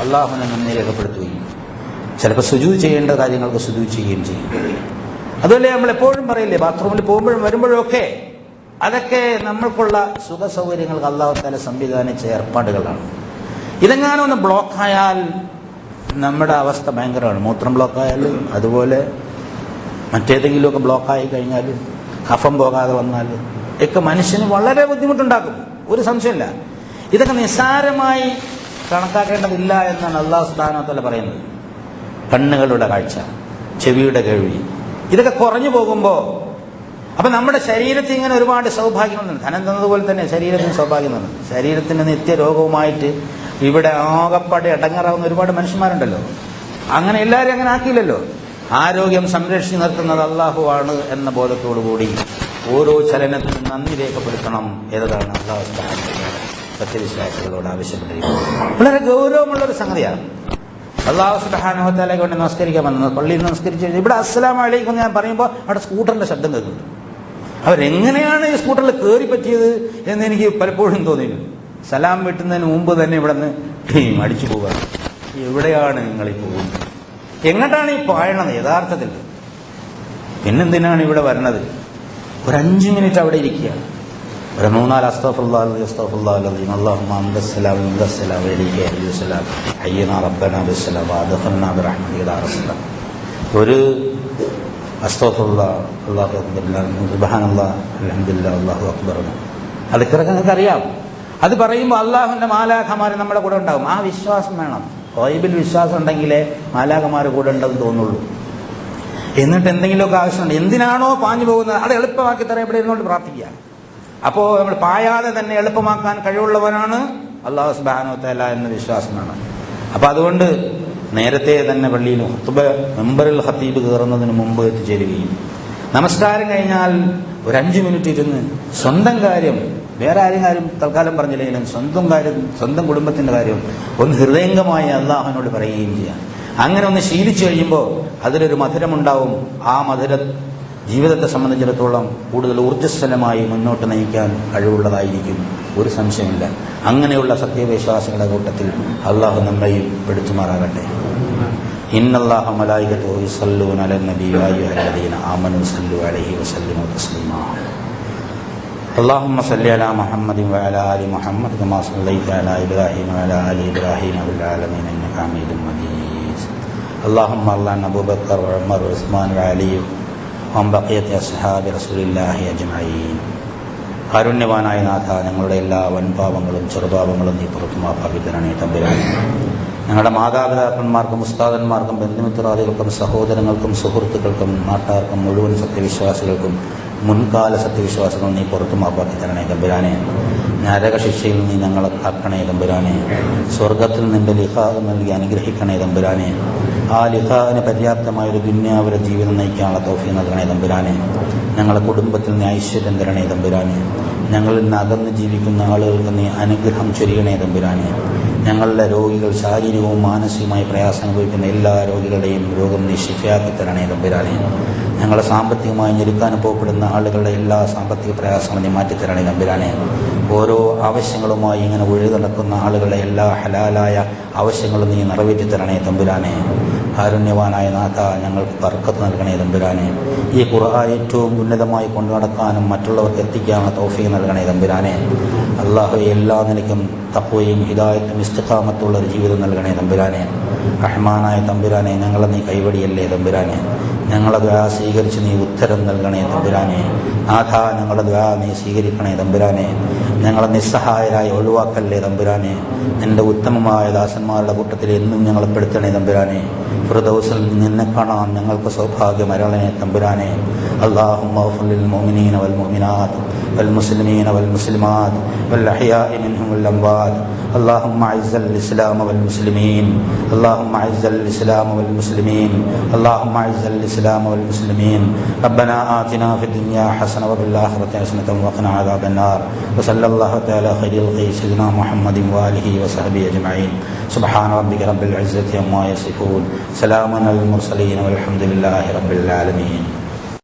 അള്ളാഹുവിനെ നന്ദി രേഖപ്പെടുത്തുകയും ചിലപ്പോൾ സുജൂദ് ചെയ്യേണ്ട കാര്യങ്ങൾക്ക് സുജൂദ് ചെയ്യുകയും ചെയ്യും. അതുപോലെ നമ്മൾ എപ്പോഴും പറയില്ലേ, ബാത്റൂമിൽ പോകുമ്പോഴും വരുമ്പോഴും ഒക്കെ അതൊക്കെ നമ്മൾക്കുള്ള സുഖ സൗകര്യങ്ങൾക്ക് അള്ളാഹു തആല സംവിധാനിച്ച ഏർപ്പാടുകളാണ്. ഇതെങ്ങാനും ഒന്ന് ബ്ലോക്കായാൽ നമ്മുടെ അവസ്ഥ ഭയങ്കരമാണ്. മൂത്രം ബ്ലോക്കായാലും അതുപോലെ മറ്റേതെങ്കിലുമൊക്കെ ബ്ലോക്കായി കഴിഞ്ഞാലും കഫം പോകാതെ വന്നാലും ഒക്കെ മനുഷ്യന് വളരെ ബുദ്ധിമുട്ടുണ്ടാക്കും, ഒരു സംശയമില്ല. ഇതൊക്കെ നിസ്സാരമായി കണക്കാക്കേണ്ടതില്ല എന്നാണ് അല്ലാഹു സുബ്ഹാനഹു വ തആല പറയുന്നത്. കണ്ണുകളുടെ കാഴ്ച, ചെവിയുടെ കേൾവി, ഇതൊക്കെ കുറഞ്ഞു പോകുമ്പോൾ അപ്പം നമ്മുടെ ശരീരത്തിൽ ഇങ്ങനെ ഒരുപാട് സൗഭാഗ്യങ്ങളുണ്ട്. ധനം തന്നതുപോലെ തന്നെ ശരീരത്തിന് സൗഭാഗ്യമുണ്ട്. ശരീരത്തിന് നിത്യരോഗവുമായിട്ട് ഇവിടെ ആകപ്പാടെ അടങ്ങറാവുന്ന ഒരുപാട് മനുഷ്യന്മാരുണ്ടല്ലോ. അങ്ങനെ എല്ലാവരും അങ്ങനെ ആക്കിയില്ലല്ലോ. ആരോഗ്യം സംരക്ഷിച്ചു നിർത്തുന്നത് അള്ളാഹുവാണ് എന്ന ബോധത്തോടുകൂടി ഓരോ ചലനത്തിനും നന്ദി രേഖപ്പെടുത്തണം എന്നതാണ് അള്ളാഹു സുബ്ഹാനഹു വ തആല സത്യവിശ്വാസികളോട് ആവശ്യപ്പെട്ടിരിക്കുന്നത്. വളരെ ഗൗരവമുള്ളൊരു സംഗതിയാണ്. അള്ളാഹു സുബ്ഹാനഹു വ തആലയെ കൊണ്ട് നമസ്കരിക്കാൻ വന്നത്, പള്ളിയിൽ നമസ്കരിച്ച് ഇവിടെ അസ്സലാമു അലൈക്കും എന്ന് ഞാൻ പറയുമ്പോൾ അവിടെ സ്കൂട്ടറിന്റെ ശബ്ദം കേൾക്കുന്നുണ്ട്. അവരെങ്ങനെയാണ് ഈ സ്കൂട്ടറിൽ കയറി പറ്റിയത് എന്ന് എനിക്ക് പലപ്പോഴും തോന്നിയിട്ടുണ്ട്. സലാം വീട്ടുന്നതിന് മുമ്പ് തന്നെ ഇവിടെ നിന്ന് അടിച്ചു പോവുക. എവിടെയാണ് നിങ്ങൾ ഈ പോകുന്നത്? എങ്ങോട്ടാണ് ഈ പായണത് യഥാർത്ഥത്തിൽ? പിന്നെന്തിനാണ് ഇവിടെ വരണത്? ഒരു 5 മിനിറ്റ് അവിടെ ഇരിക്കുക, ഒരു 3-4 അസ്തഗ്ഫിറുല്ലാഹ് അസ്തഗ്ഫിറുല്ലാഹൽ അസീം അല്ലാഹുമ്മ അൻതസ്സലാം വഅൻതസ്സലാം വഅലൈക അസ്സലാം ഹയ്യനാ റബ്ബനാ ബിസ്സലാം വഅദ്ഖിൽനാ ബിറഹ്മതിക ദാറസ്സലാം. ഒരു അസ്തഗ്ഫിറുല്ലാഹ് അല്ലാഹു അക്ബർ സുബ്ഹാനല്ലാഹ് അൽഹംദുലില്ലാഹ് അല്ലാഹു അക്ബർ. അത് നിങ്ങൾക്ക് അറിയാം. അത് പറയുമ്പോൾ അള്ളാഹുവിന്റെ മാലാഖമാർ നമ്മുടെ കൂടെ ഉണ്ടാകും. ആ വിശ്വാസം വേണം. ഗൈബിൽ വിശ്വാസം ഉണ്ടെങ്കിലേ മാലാഖമാർ കൂടെ ഉണ്ടെന്ന് തോന്നുള്ളൂ. എന്നിട്ട് എന്തെങ്കിലുമൊക്കെ ആവശ്യമുണ്ട്, എന്തിനാണോ പാഞ്ഞു പോകുന്നത് അത് എളുപ്പമാക്കി തരാൻ ഇവിടെ ഇരുന്നുകൊണ്ട് പ്രാർത്ഥിക്കുക. അപ്പോൾ നമ്മൾ പായാതെ തന്നെ എളുപ്പമാക്കാൻ കഴിവുള്ളവനാണ് അല്ലാഹു സുബ്ഹാനഹു വ തആല എന്ന വിശ്വാസം വേണം. അപ്പം അതുകൊണ്ട് നേരത്തെ തന്നെ പള്ളിയിൽ മെമ്പറിൽ ഖത്തീബ് കയറുന്നതിന് മുമ്പ് എത്തിച്ചേരുകയും നമസ്കാരം കഴിഞ്ഞാൽ ഒരു 5 മിനിറ്റ് ഇരുന്ന് സ്വന്തം കാര്യം, വേറെ ആരും കാര്യം തൽക്കാലം പറഞ്ഞില്ലെങ്കിലും സ്വന്തം കാര്യം, സ്വന്തം കുടുംബത്തിന്റെ കാര്യം ഒന്ന് ഹൃദയംഗമായി അള്ളാഹുവിനോട് പറയുകയും ചെയ്യാം. അങ്ങനെ ഒന്ന് ശീലിച്ചു കഴിയുമ്പോൾ അതിലൊരു മധുരമുണ്ടാവും. ആ മധുരം ജീവിതത്തെ സംബന്ധിച്ചിടത്തോളം കൂടുതൽ ഊർജ്ജസ്വലമായി മുന്നോട്ട് നയിക്കാൻ കഴിവുള്ളതായിരിക്കും, ഒരു സംശയമില്ല. അങ്ങനെയുള്ള സത്യവിശ്വാസികളുടെ കൂട്ടത്തിൽ അള്ളാഹു നമ്മയും പെടുത്തുമാറാകട്ടെ. ഇന്നല്ലാഹ മലായികതുഹു യുസല്ലൂന അലൻ നബി യാ അയ്യുഹല്ലദീന ആമനൂ സല്ലു അലൈഹി വസല്ലിമു തസ്ലീമാ. اللهم صل على محمد وعلى آل محمد كما صليت على إبراهيم وعلى آل إبراهيم في العالمين إنك حميد مجيد. اللهم اللعن أبو بكر وعمر وعثمان وعلي وعن بقية أصحاب رسول الله أجمعين. കാരുണ്യവാനായ നാഥ, ഞങ്ങളുടെ എല്ലാ വൻപാപങ്ങളും ചെറുപാപങ്ങളും നീ പുറത്തു മാപ്പാക്കി തരണേ തമ്പുരാനെ. ഞങ്ങളുടെ മാതാപിതാക്കന്മാർക്കും ഉസ്താദന്മാർക്കും ബന്ധുമിത്രാദികൾക്കും സഹോദരങ്ങൾക്കും സുഹൃത്തുക്കൾക്കും നാട്ടാർക്കും മുഴുവൻ സത്യവിശ്വാസികൾക്കും മുൻകാല സത്യവിശ്വാസികൾ നീ പുറത്തു മാപ്പാക്കി തരണേ തമ്പുരാനെ. നരകശിക്ഷയിൽ നീ ഞങ്ങളെ കാക്കണേ തമ്പുരാനെ. സ്വർഗത്തിൽ നിന്റെ ലിഖാഹ് നൽകി അനുഗ്രഹിക്കണേ തമ്പുരാനെ. ആ ലിഖാഹിന് പര്യാപ്തമായൊരു ദുന്യാവിലെ ജീവിതം നയിക്കാനുള്ള തൗഫീഖ് നൽകണേ തമ്പുരാനെ. ഞങ്ങളുടെ കുടുംബത്തിൽ നീ ഐശ്വര്യം തരണേ തമ്പുരാനെ. ഞങ്ങളിൽ നിന്ന് അകന്ന് ജീവിക്കുന്ന ആളുകൾക്ക് നീ അനുഗ്രഹം ചൊരിയണേ തമ്പുരാനെ. ഞങ്ങളുടെ രോഗികൾ ശാരീരികവും മാനസികമായി പ്രയാസം അനുഭവിക്കുന്ന എല്ലാ രോഗികളുടെയും രോഗം നീ ശിഫയാക്കി തരണേ തമ്പുരാനെ. ഞങ്ങളെ സാമ്പത്തികമായി ഞെരുക്കാനുഭവപ്പെടുന്ന ആളുകളുടെ എല്ലാ സാമ്പത്തിക പ്രയാസങ്ങളും നീ മാറ്റിത്തരണേ തമ്പുരാനെ. ഓരോ ആവശ്യങ്ങളുമായി ഇങ്ങനെ ഒഴുകി നടക്കുന്ന ആളുകളുടെ എല്ലാ ഹലാലായ ആവശ്യങ്ങളും നീ നിറവേറ്റി തരണേ തമ്പുരാനെ. കാരുണ്യവാനായ നാഥ, ഞങ്ങൾക്ക് ബർക്കത്ത് നൽകണേ തമ്പുരാനെ. ഈ ഖുർആൻ ഏറ്റവും ഉന്നതമായി കൊണ്ടു നടക്കാനും മറ്റുള്ളവർക്ക് എത്തിക്കാനുള്ള തൗഫീഖ് നൽകണേ തമ്പുരാനെ. അല്ലാഹു എല്ലാ നിലയ്ക്കും തഖ്വയും ഹിദായത്തും ഇസ്തിഖാമത്തുള്ള ഒരു ജീവിതം നൽകണേ തമ്പുരാനെ. റഹ്മാനായ തമ്പുരാനെ, ഞങ്ങളെ നീ കൈവടിയല്ലേ തമ്പുരാനെ. ഞങ്ങളെ ദുആ സ്വീകരിച്ച് നീ ഉത്തരം നൽകണേ തമ്പുരാനെ. നാഥ, ഞങ്ങളുടെ ദുആ നീ സ്വീകരിക്കണേ തമ്പുരാനെ. ഞങ്ങളെ നിസ്സഹായരായി ഒഴിവാക്കല്ലേ തമ്പുരാനെ. നിന്റെ ഉത്തമമായ ദാസന്മാരുടെ കൂട്ടത്തിൽ എന്നും ഞങ്ങളെ പെടുത്തണേ തമ്പുരാനെ. ഫിർദൗസിൽ നിന്നെ കാണാൻ ഞങ്ങൾക്ക് സൗഭാഗ്യം അരുളണേ തമ്പുരാനെ. അല്ലാഹുമ്മ ഗ്ഫിർ ലിൽ മുഅ്മിനീന വൽ മുഅ്മിനാത്ത് വൽ മുസ്ലിമീന വൽ മുസ്ലിമാത്ത് വൽ അഹ്യാഇ മിൻഹും വൽ അംവാത്ത്. اللهم اعز الاسلام والمسلمين اللهم اعز الاسلام والمسلمين اللهم اعز الاسلام والمسلمين. ربنا آتنا في الدنيا حسنة وفي الآخرة حسنة وقنا عذاب النار. وصلى الله تعالى خير الخلق سيدنا محمد وآله وصحبه أجمعين. سبحان ربك رب العزة عما يصفون. سلام على المرسلين والحمد لله رب العالمين.